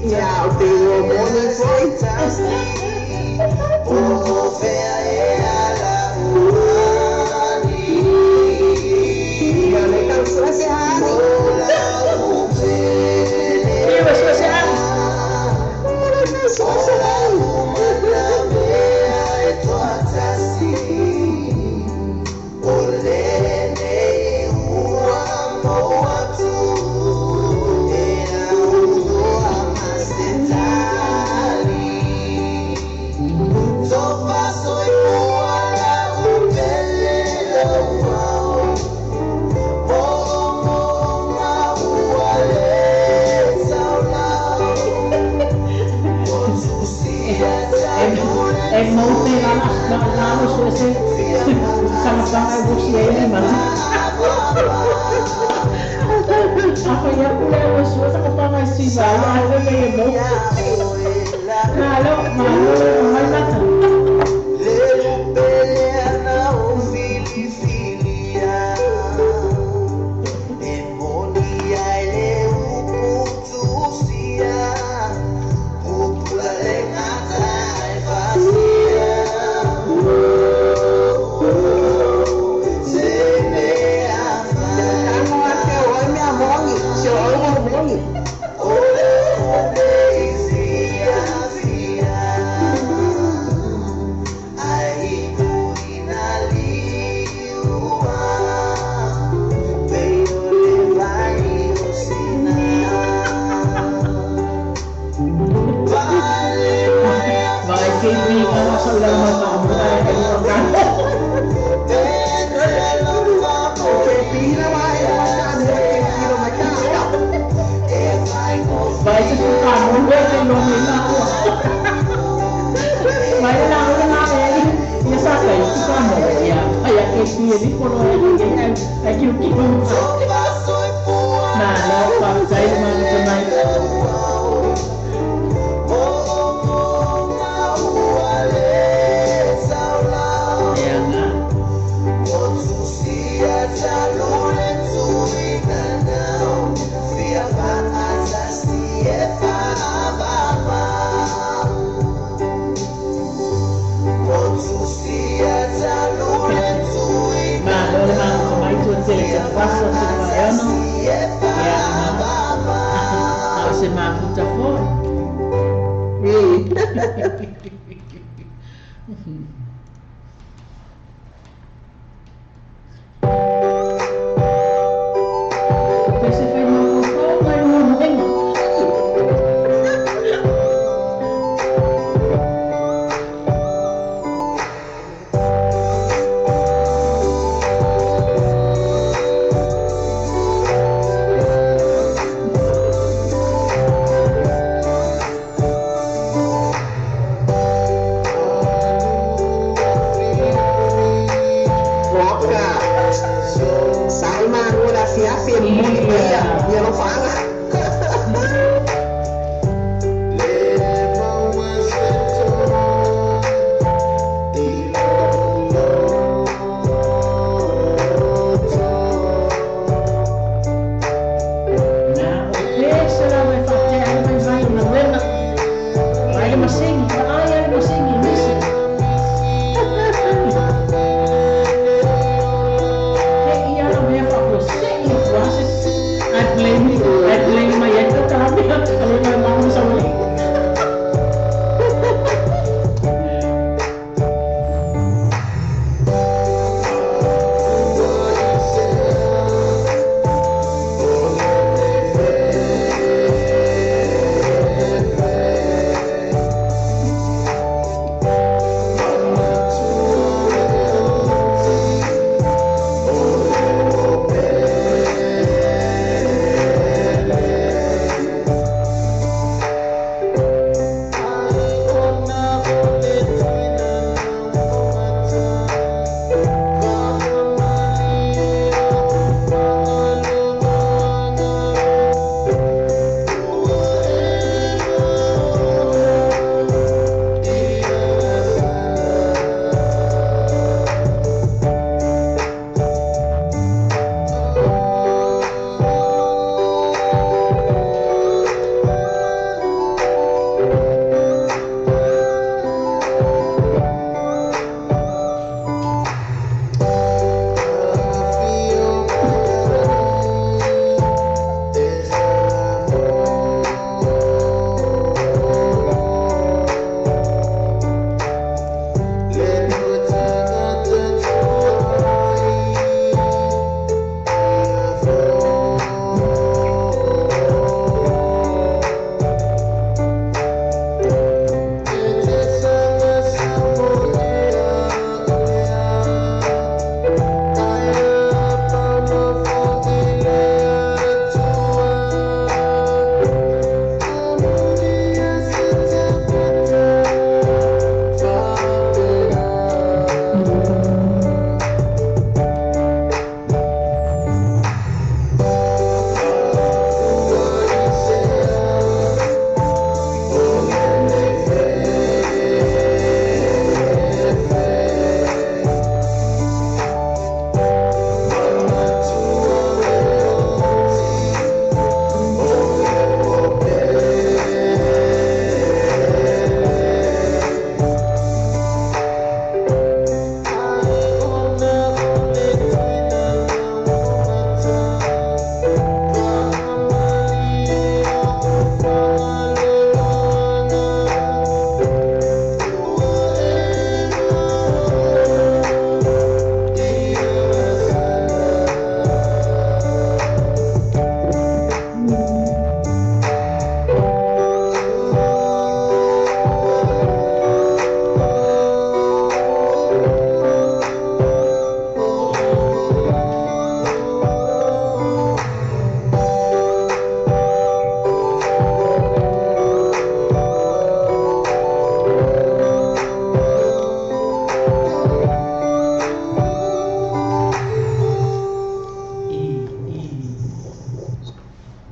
Yeah, I'll be your morning voice. Sama-sama busi ini mana? Apa ya pula usul sa kapangay siya? Ano na yun mo? Malo, may mata. Mai na ora e ia sa ka i ka mo ia ai a ke ti ni ko no ai ki ki ko na la pa sai ma ni mai paso se paano ya se mafuta fo Pese fai mafuta mai no tengo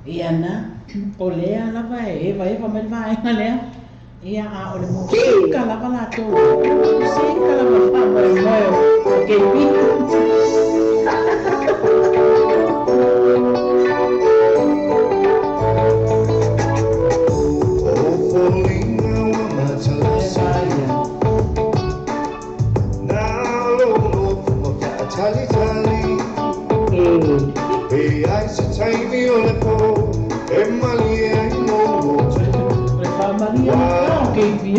Ia na, o lea lava e eva mai vaenga lea. Ia a o le mo ka lava la tō. Sika lava wha moe moe o kei pi. Le wha maria o kei pi.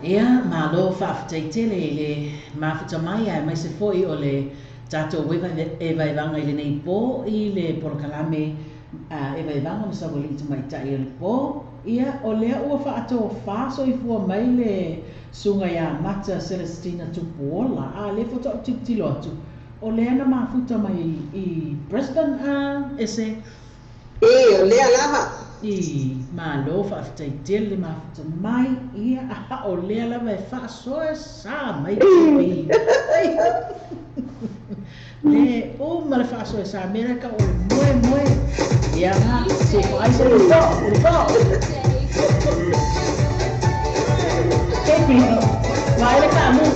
Ia, malo whaafetaitele i le mawhita mai ai mai se foi o le tātou e vaivanga i le nei pō i le porokalame e vaivanga ma sawali i mai tai o le pō. Ia, o lea ua whaato whāso i fua mai le sunga ia mata Celestina Tupuola a le foto o titilo atu. O lea na mawhita mai i Brisbane ese. O lea lava. I malo whaafetaitele mawhita mai ia o lea lava e whaasoe sa mai kiwi. Le ma le whaasoe sa mera ka o moe. Ia nga, se whai se rito. Kepi, vai le kamu.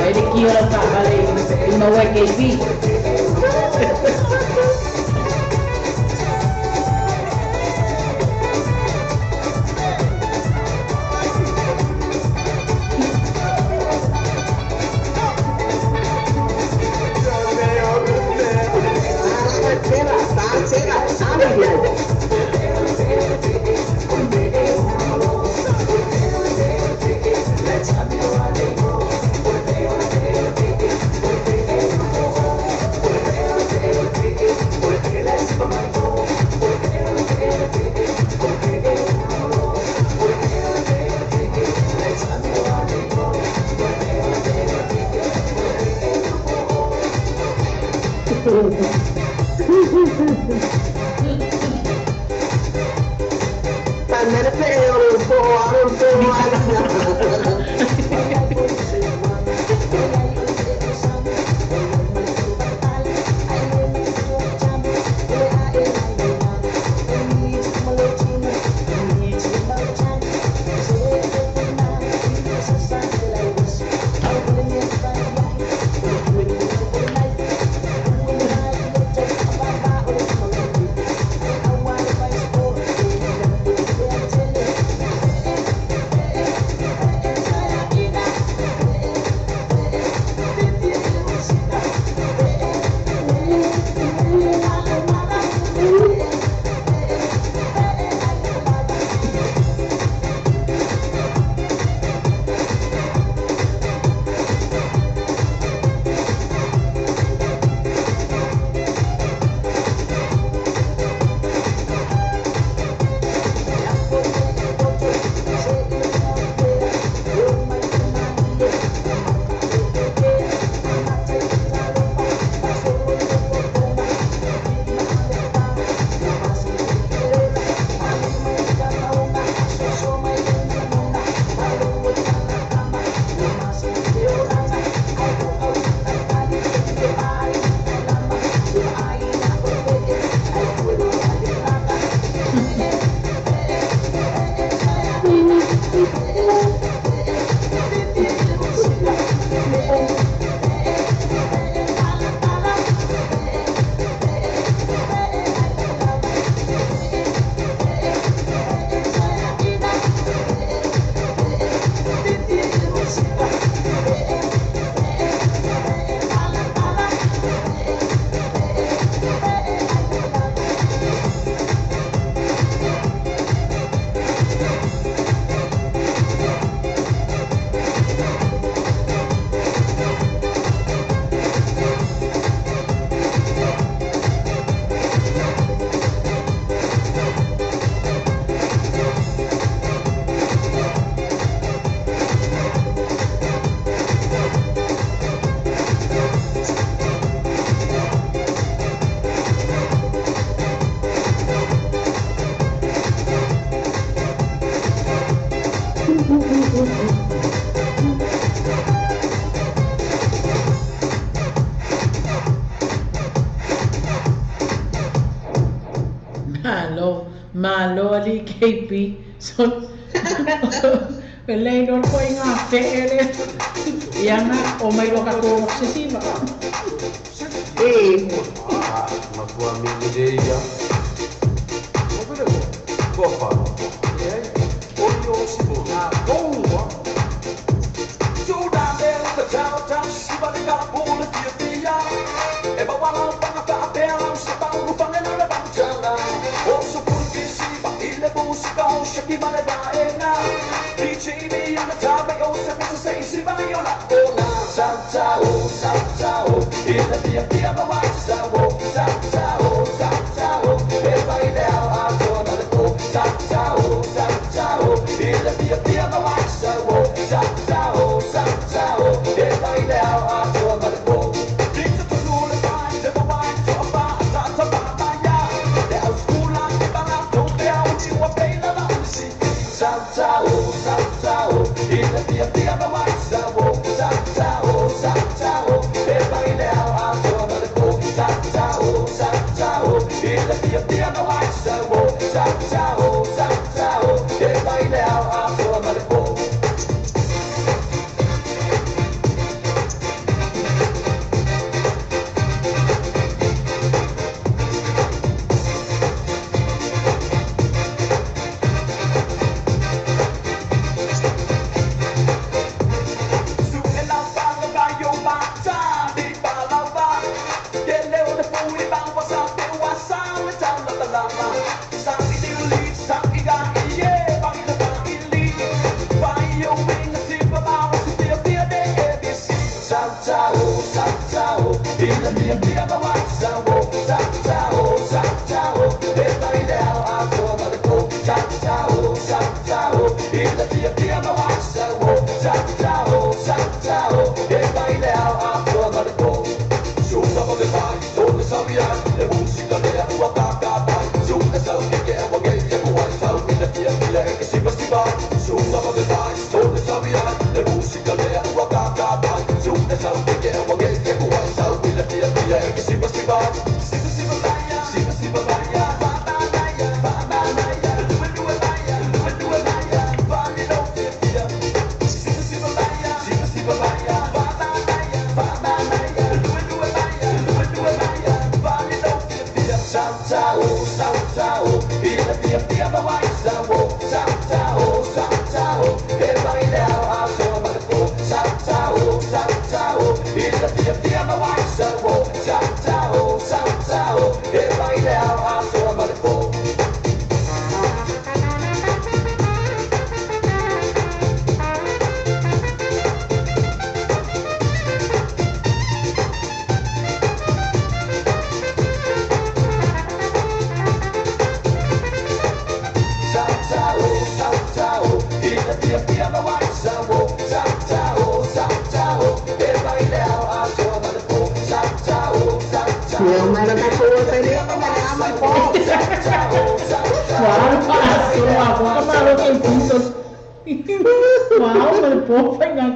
Ele que ora tá, valeu. Não é que vi. malo ali KP. So, pelay doon ko yung PL. Yan na, o may lokaturok si Siva. Makuha mingideya. Kopa. Oyo sibo. Boa. Sudah del jauh siapa di kampung dia. Eba walau pangapel sabang rupang na banjala. O supun kisi ba ile musika o shaki ba daena. DJ mi ang tabi o sa sa isi ba yo la ona. Sao ile dia ba wa sao eba ile a tona de ko sao ile dia ba wa sao eba ile a tona de ko.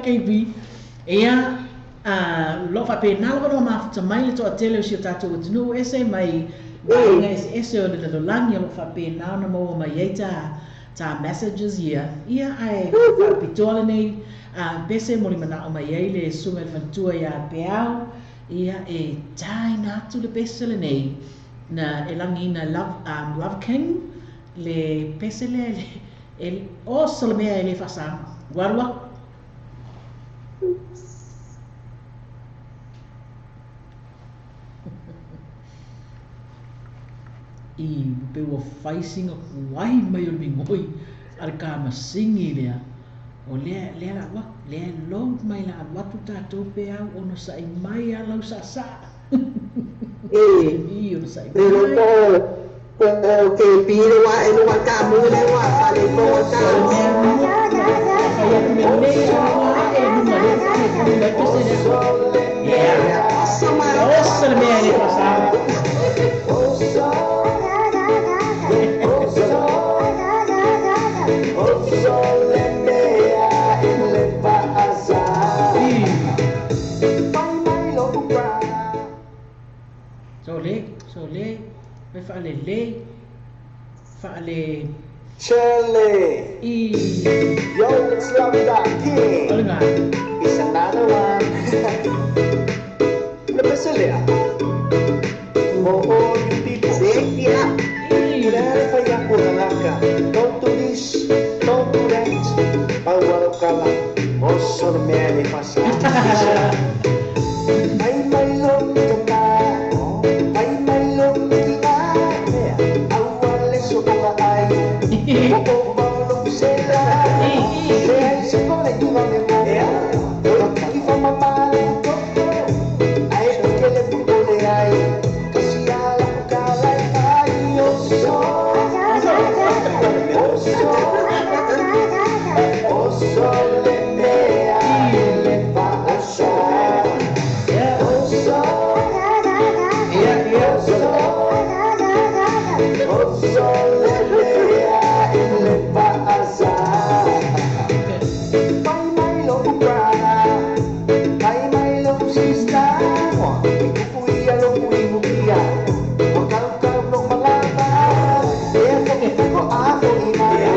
KB. Ia lo fa penal ko ma fa mai to atele si tatu tunu ese mai nga ese o de langi lo fa penal na mo mai eta ta messages ia ai fa pitola nei pese mo mana o mai ele sumel fantua ya peau ia e tai na tu de pese le nei na elangi na love king le pese le el o solo me ele fa sa guarda I pe wa facing wai mai o mingoi ar ka masingi lea o le la wa le long mai la wa tu ta to pe au ono sai mai ala sa i ono sai pero que pide wa en wa ka mu le wa fa le ko ka ya me le wa e no le ko se le sama o me le pasar So le me fa le Fa'ale Shirley. Yo, it's Love That King. Olga. It's another one. Napasali ah. Oo, yung people. Sige, ya. Kunwari pa yung kurangaka. Don't do this, don't do that. Pawalo ka lang. Oso na may pasa. Ay may lom ka na. Ay may lom ka na. Awal so ka ay. Oo, bawalong sila. Kaya sa ko na yung mga mo. Di pa mamahalin ko. Ay, kailan mo ko na ay. Kasi alam ko kalay tayo. Oso lenea le pasa. Oso lenea le pasa. May lo prana, may lo sista. Ikuya lo kuya. Magkakaw ng mga tao. Ko ako inaya.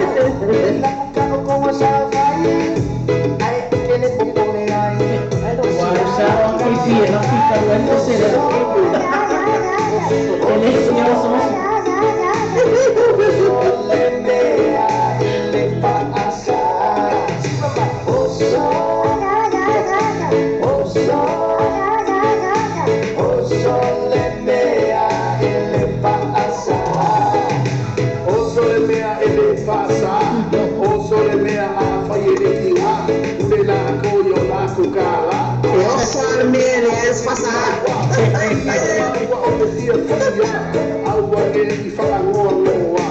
Ilang kano ko masakay. Ay, kailan po ko nilay. Sa ang kaibigan, nakikaruan ko sila. Deliciosos. Lenea le pasa. Oso lenea le pasa. Oso le mea ele pasa, oso le mea a fayere kiha, ule la koyo la kukala. Eu sou a Menezes passar. Awa o te tia fia, awa e i whakangoa ngoa,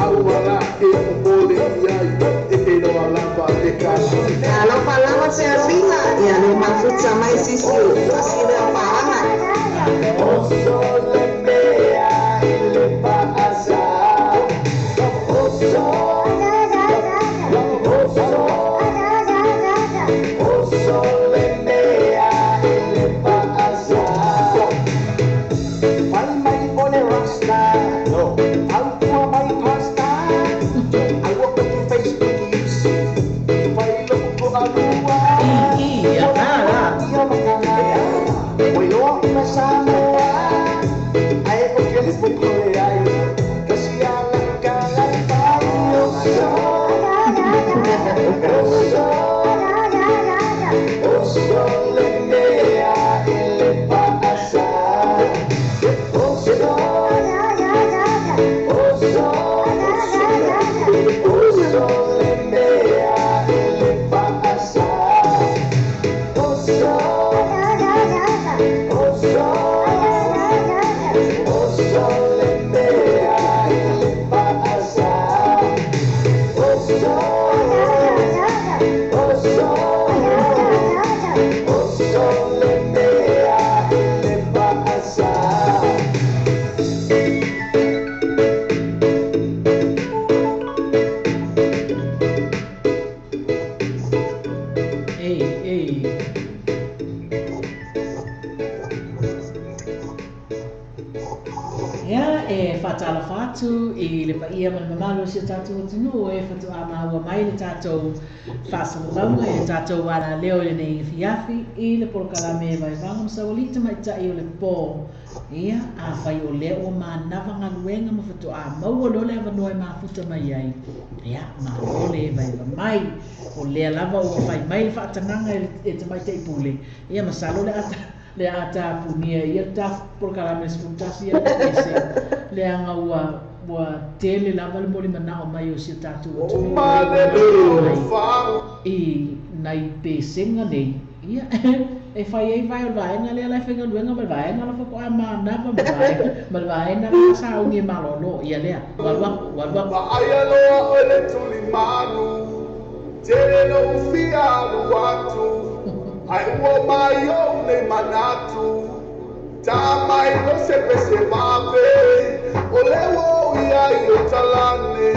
awa la e o pole iai, e te noa lapa te kasi. Kalau falava servina, ia no mafuta mais sisiu, assim não parava. Oso lenea le pasa. Oso lenea le pasa. May on a rasta. No. Alpha may pasta. I walk up to Facebook is. Pailo ko aluwa. Iya, kala. Iya makalaya. Wayo na sana. Ay ko kilis ko ay. Kasi alam ka lang tayo. Oso lenea le pasa. Oso lenea le pasa. Oso lenea le pasa. Oso lenea le pasa. Ei. Ia, e whatala whatu i le paia mana mamalo si tātou atunu e whatu a maua mai le tātou whasalalaunga e tātou wara leo le nei whiawhi i le porokalame vai vanga masawalita mai tai o le pō. Ia, a whai o leo o manawa ngā luenga ma whatu a maua lo le awanua e mafuta mai ai. Ia, ma lo le vai mai o lea lava o whai mai le whaatanganga e te mai te ipule. Ia, masalo le ata. Le ata punia ia ta por kala mes puntasi ia ese le anga wa tele lava le moli mana o mai o si tatu o tu i nai pe senga nei ia e fai vai o vai nga le la fenga luenga mal vai nga la fa ko ama na mal vai na sa o ngi malolo ia le walwa Ma ayalo o le tulimanu, tere no fia watu. Ai ua mai o le manatu, tā mai no se pese mape, o le o ia i o talane,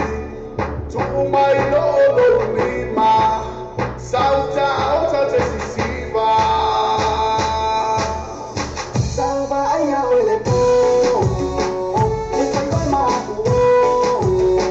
tuku mai no lo lima, sauta o ta te sisiva. Salva ai a o le po, e fai o maku o,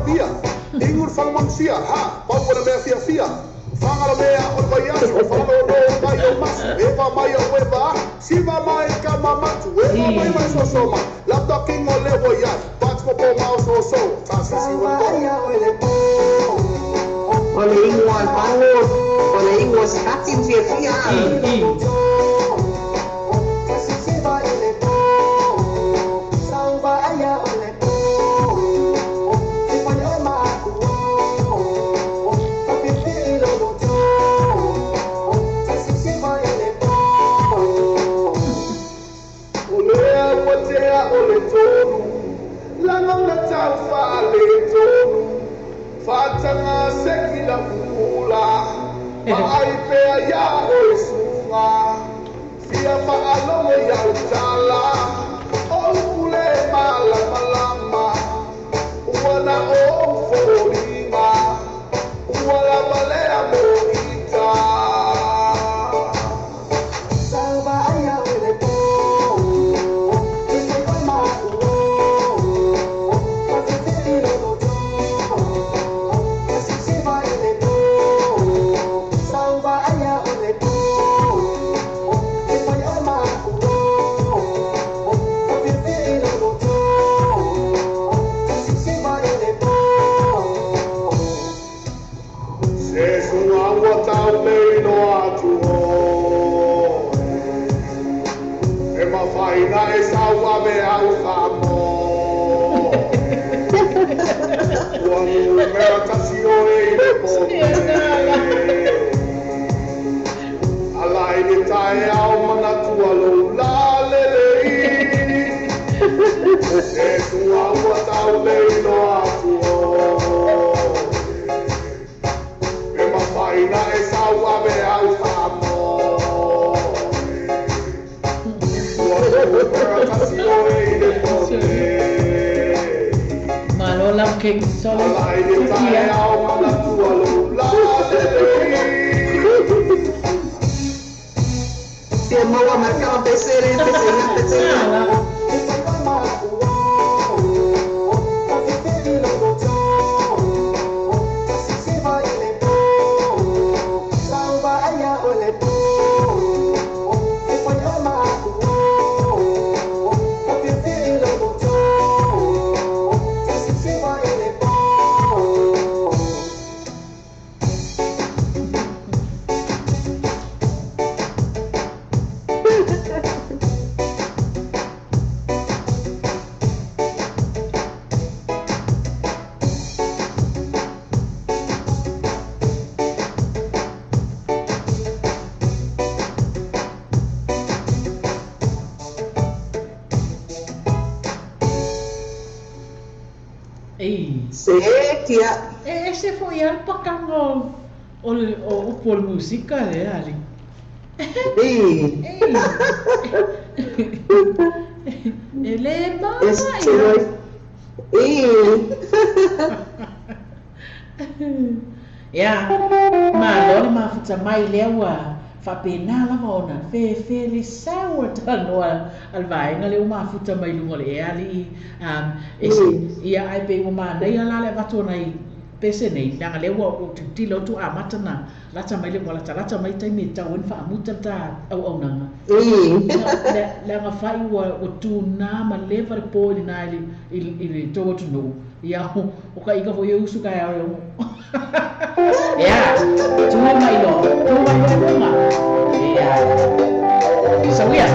pia. Ingur whakamamsia, ha, paupana mea fia fia. Whangara mea o vai atu, whanau no mai o masu. Ewa mai o wewa, siwa mai ka mamatu. Ewa mai mai so so ma, lapta king o lewo ya. Pats ko po mau so so, tasi siwa ko. O le ingoa al pango, o le ingoa skatin fia fia. Fatanga sekila kula, maai pea ya oisunga, fia faalongo ya utala, kule malama lama, wana o forima, wala balea moita. Faina e saua me au kamo. Wanu mea tasi o e le pone. Alai ni tae au mana tua lo la lelei. E tua ua tau leino atu o. E ma faina e saua me au kamo. Malola king solo Tae au mana tua lo la Si è maua marcava pesere, pesere. Sekia. Se foi al pakang o upol musika le ali. Ele mama. Ya, malo ma futa mai lewa fa pena la ona fe le sawa tano al vai ngale uma futa mai lungo le ali ia ai pe uma nei ala le vato nei pese nei nanga le wa o tilo tu amata na lata mai le wala lata mai tai me ta wen fa muta ta au nanga le nga fai wa o tu na ma le va po ni na ili to tu no ia o ka ika fo eu su ka ya ya tu mai lo ma ya so ya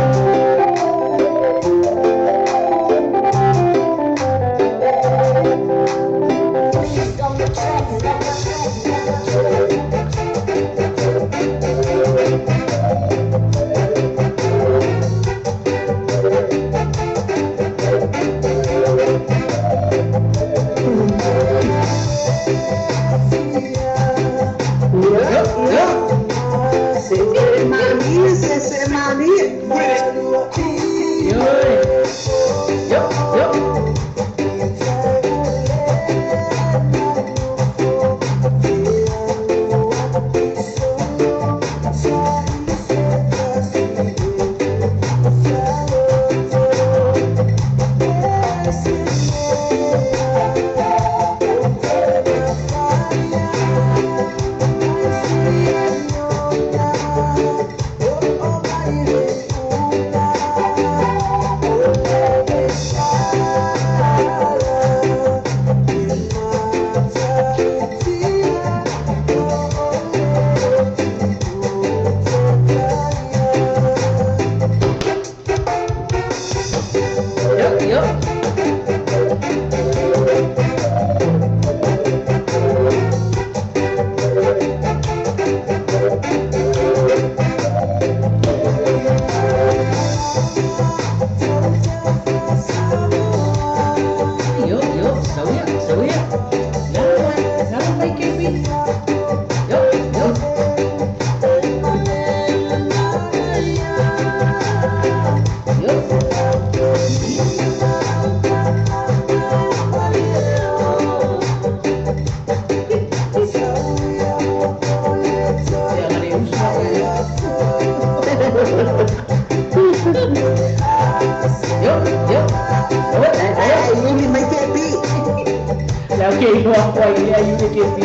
apa ini ayu ni kepi.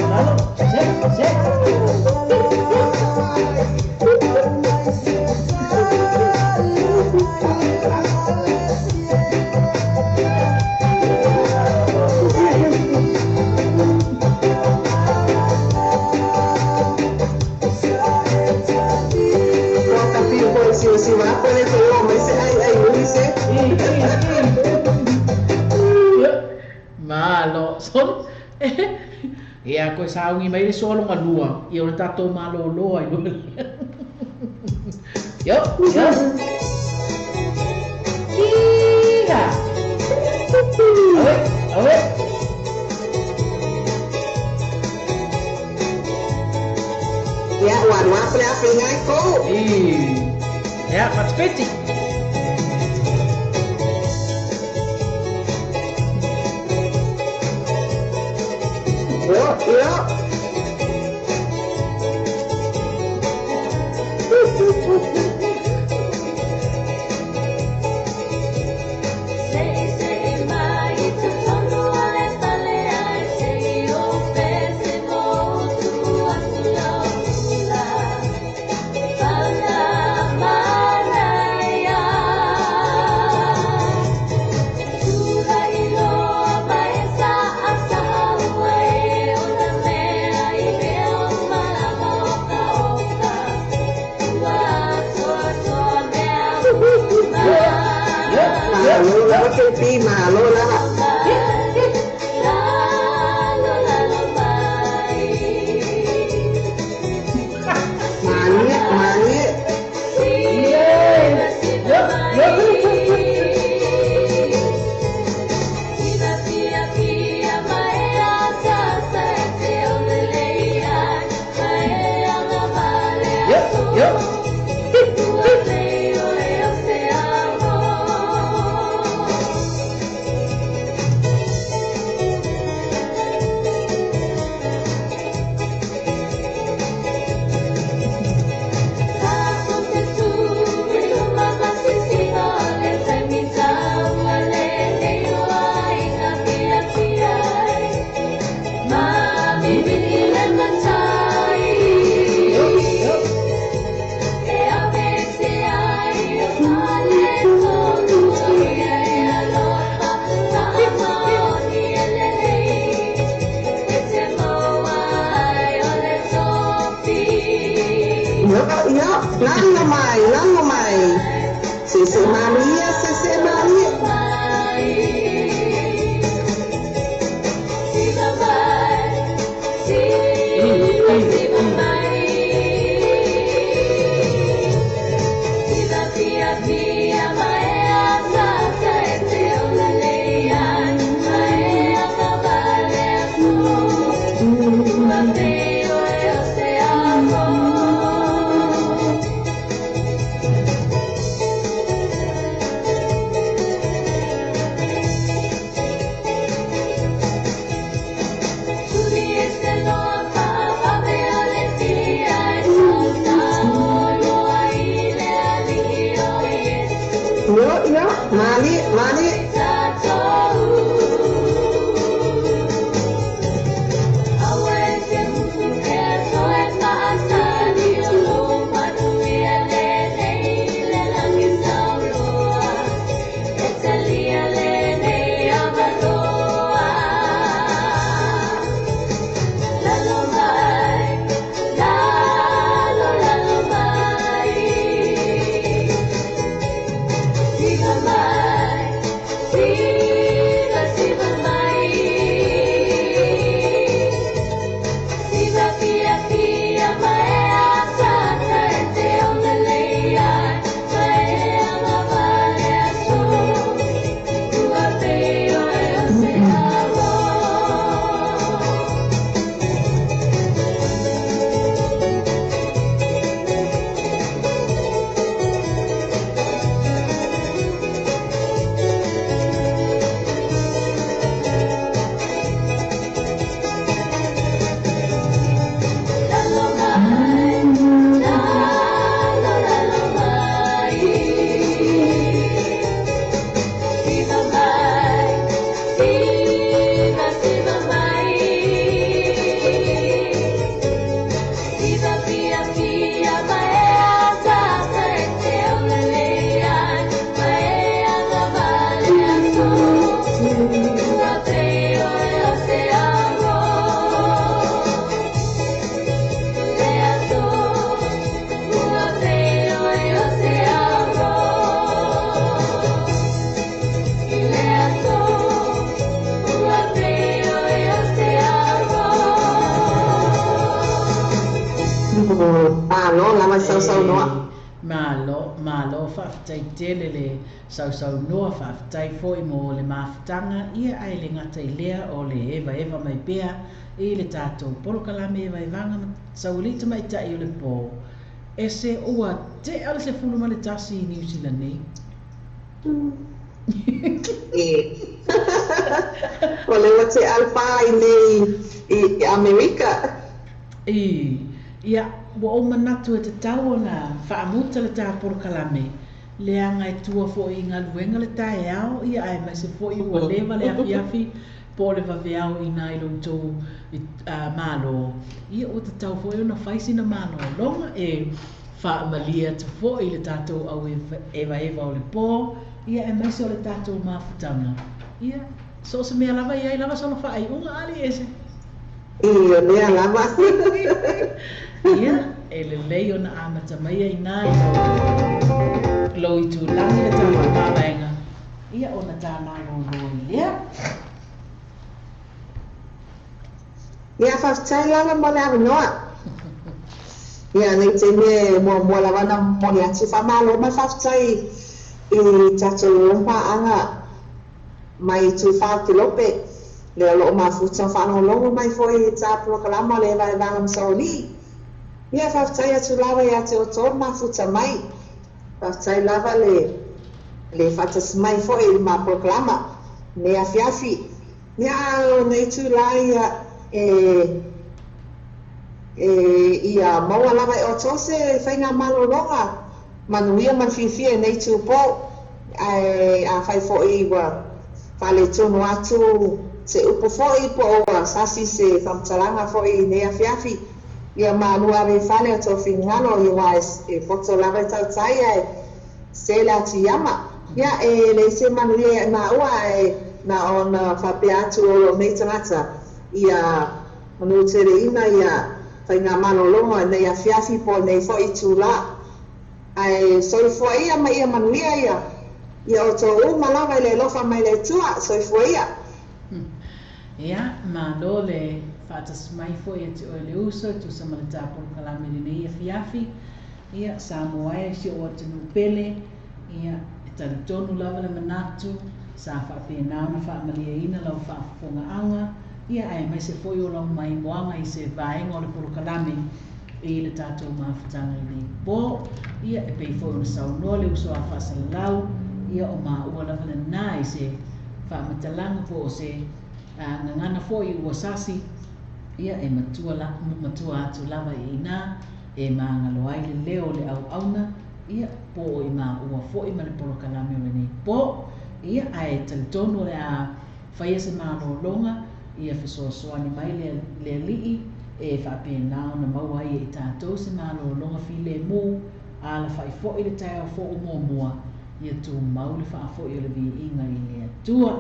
Lalu, cek. Si va a poner ese hombre, ese ay, dice. Malo, son. E ako sa aungi mai so lo ngalua. I ona tato malo lo ai lo. Yo. Kira. Awe. Ya, warna apa ngai ko? Ja, wat spitty. Ja. Pi malo lah. Mani. Nang mai. Sese Maria. Yo, mani. Malo whaafitai tele le sau noa whaafitai fo i mo le mawhitanga ia ai le ngata i lea o le eva mai pea i le tātou porokalame eva i vanga saulita mai tai o le pō. E se ua te ala se fulu ma le tasi i New Zealand nei. O le wa te alfa i Amerika. Ia, wa o manatu e te tau na whaamuta le tā porokalame. Le anga e tua fo i ngā luenga le tae ao, ia ai mai se fo i ua lewa le afi po le waweao i nā ilo tō malo. Ia o te tau fo i ona whaisi na malo longa e whaamalia te fo i le tātou au eva o le pō, ia e mai se o le tātou mawhutanga. Ia, so se mea lava ia i lava sono whaai unga ali ese. Ia mea lava. Ia, e le leo na amata mai ai nā i lo i tū langi le tā whakawaenga. Ia o na tā nā no lea. Ia whaftai langa mo le awanoa. Ia nei te me mo lawana mo le atu whamalo mai whaftai i tatou rompa anga mai tu whaatilope. Le alo o mafuta whanolongo mai foi tā prokalama le vai vanga msaoli. Ia whaftai atu lawa i ate o tōr mafuta mai. Whaftai lava le whatas mai foi i ma prokalama. Me afiafi. Ia o nei tu lai ia maua lava e o tose whainga malolonga. Manuia man fifia nei tu po. A whai foi wa whale tonu atu se upo foi po o sasi se whamtalanga foi nei afiafi. Ia manua re whale o tō whingano i wa e poto lava i tau tai e se la tiyama. Ia le se manuia na ua na ona whapea atu o nei tangata. Ia manu tere ina ia whainga malolonga nei afiafi po nei foi tūla. Ai soifua ia ma ia manuia ia. Ia o tō umalawa i le lofa mai le tua, soifua ia. Ia, ma lo le whaatas mai fo i ati o le uso, tu sama le tāpon kalame ni nei afiafi. Ia, Samoa e si o atu nupele. Ia, e tali tonu lava le manatu. Sa whaapena na whaamalia ina lau whaafonga anga. Ia, ai mai se foi o lau mai moanga i se vaenga o le polo kalame. I le tātou mawhitanga i nei pō. Ia, e pei foi o na saunoa le uso a whaasalau. Ia o maa ua lava le nā i se whaamatalanga po o se ngangana fo i ua sasi. Ia e matua atu lava i nā e maa ngalo ai le leo le au auna. Ia po i maa ua fo i ma le polo kalame o le nei pō. Ia ai talitonu le a whaia se maa longa. Ia whasoasoani mai le lii e whaapena o na maua ia i tātou se maa longa fi le mū. Ala whai fo i le tai au fo o mua. Ia tū mau le whaafo i o le vi inga i lea tua.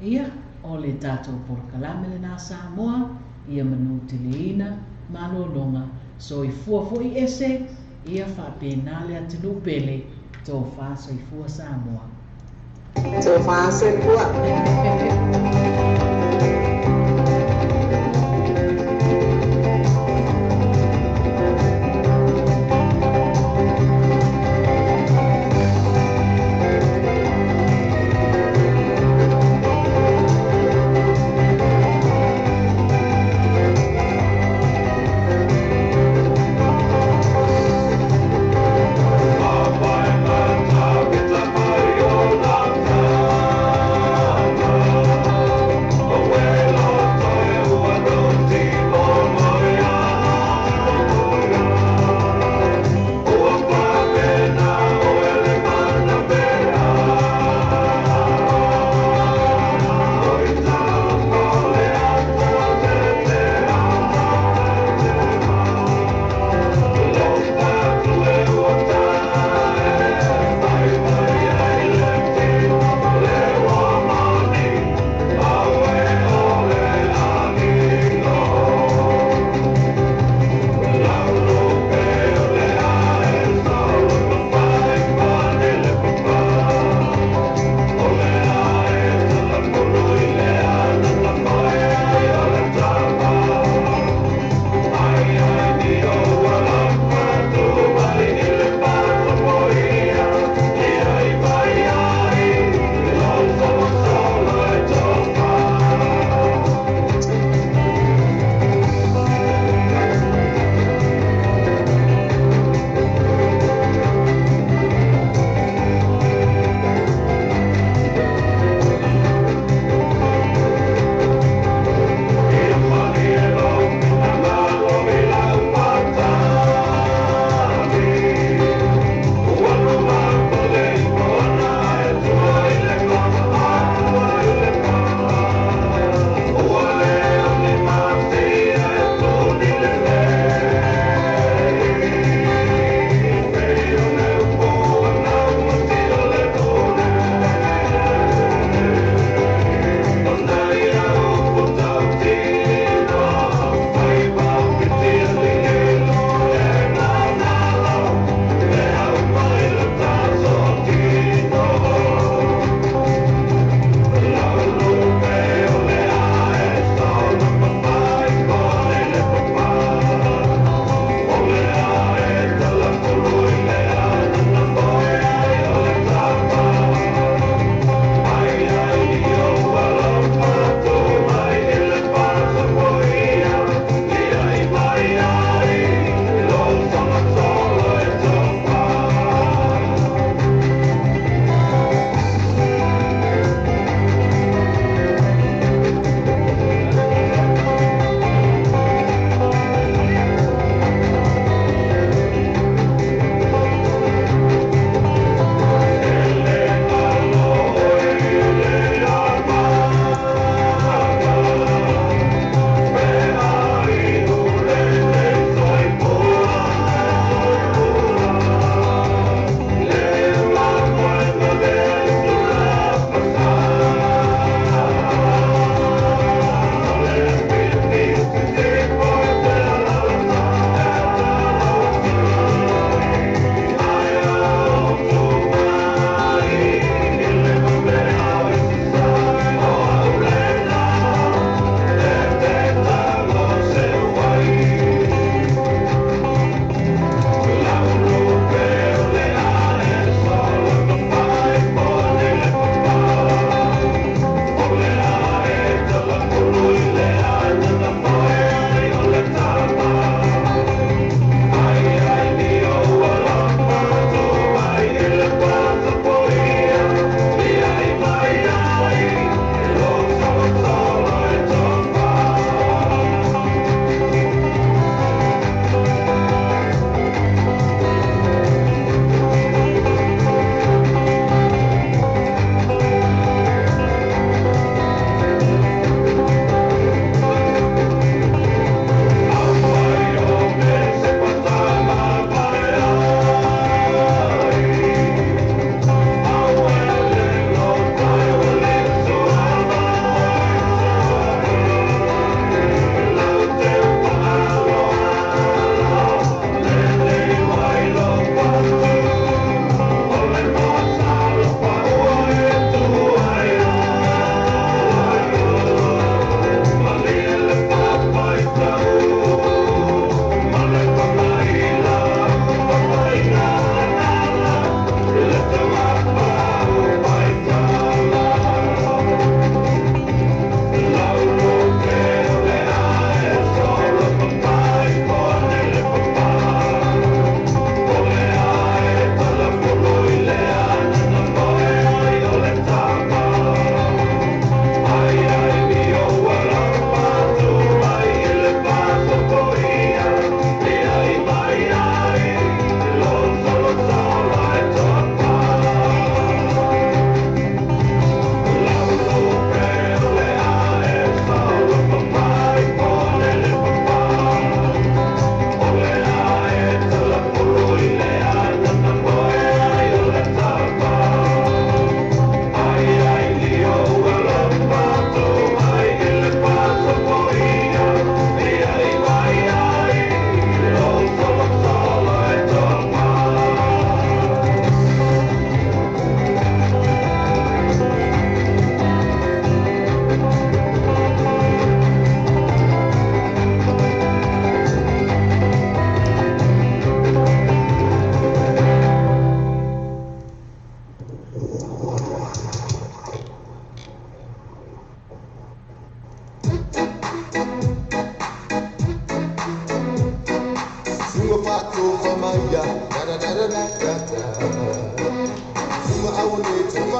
Ia o le tātou porokalame le nā Samoa. Ia manu te leina, malo longa. So i fua fo i ese, ia whaapena le atinu pele. Tō whaaso i fua Samoa. Tō whaaso i fua.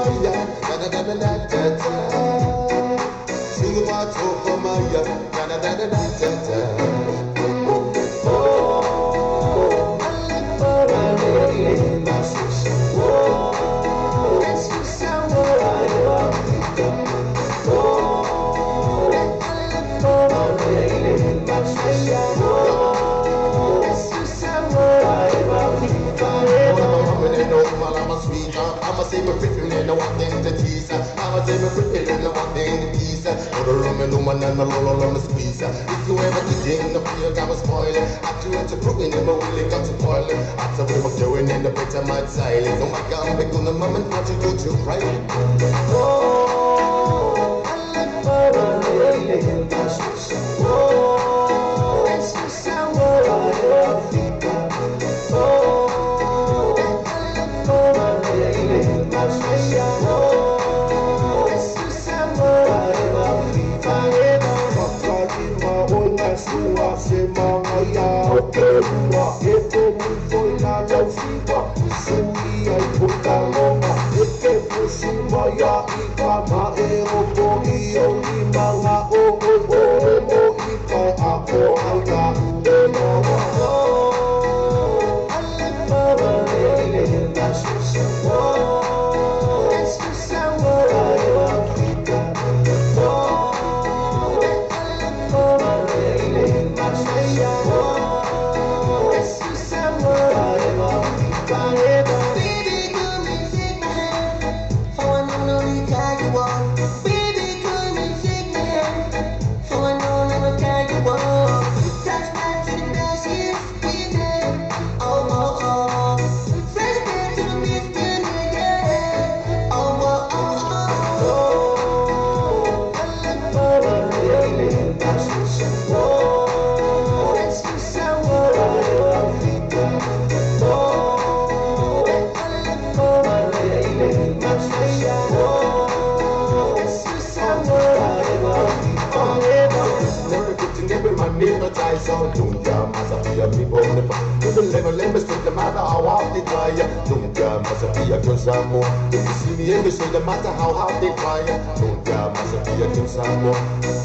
Maya, da da da da da da da. Sing about Toko Maya, da da da da da da da. Oh, I live for a lady, my sister. Oh, that's the sound of Africa. Oh, I live for a lady, my sister. Oh, that's the sound of Africa. I'm a sweet, I'm a say my pretty and I want them to tease. I'm a say my pretty and I want them to tease. Or the rum and woman and the roll on the squeeze. If you ever get in the field, I was spoiling. After you to proving him, I really got to boil it. After we were doing in the better my silence. Oh my God, I'm back on the mom and what you go to right. Oh, I live for a lady in my sister. Oh, that's the sound of Africa. Oh, no matter how hard they try, don't care, must be a king some more.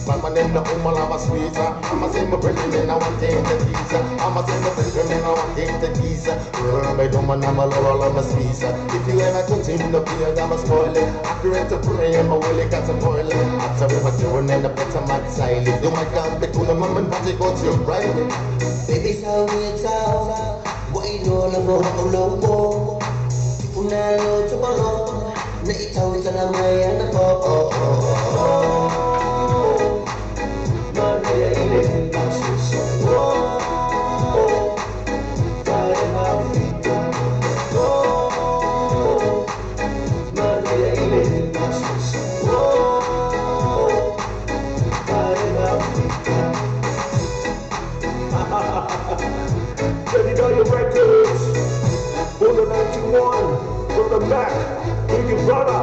Mama name the Umala sweeter. I'm a say my pretty and I want them to tease. I'm a say my pretty and I want them to tease. Remember, don't man, I'm a lover, I'm a squeeze. If you ever continue to be a damn spoil it, after it to pray, I'm a willy got to boil it. After we were doing and the better my silent. Do my God, because the mom and daddy go to right. Baby, tell me it's out. What you doing? I'm going to low. Una lo chupalo. Na ikaw sa namayan ako. Magaling ang suso. Kaya mapita. Magaling ang suso. Kaya mapita. Ready on your records. Bull 91 from the back. Big brother.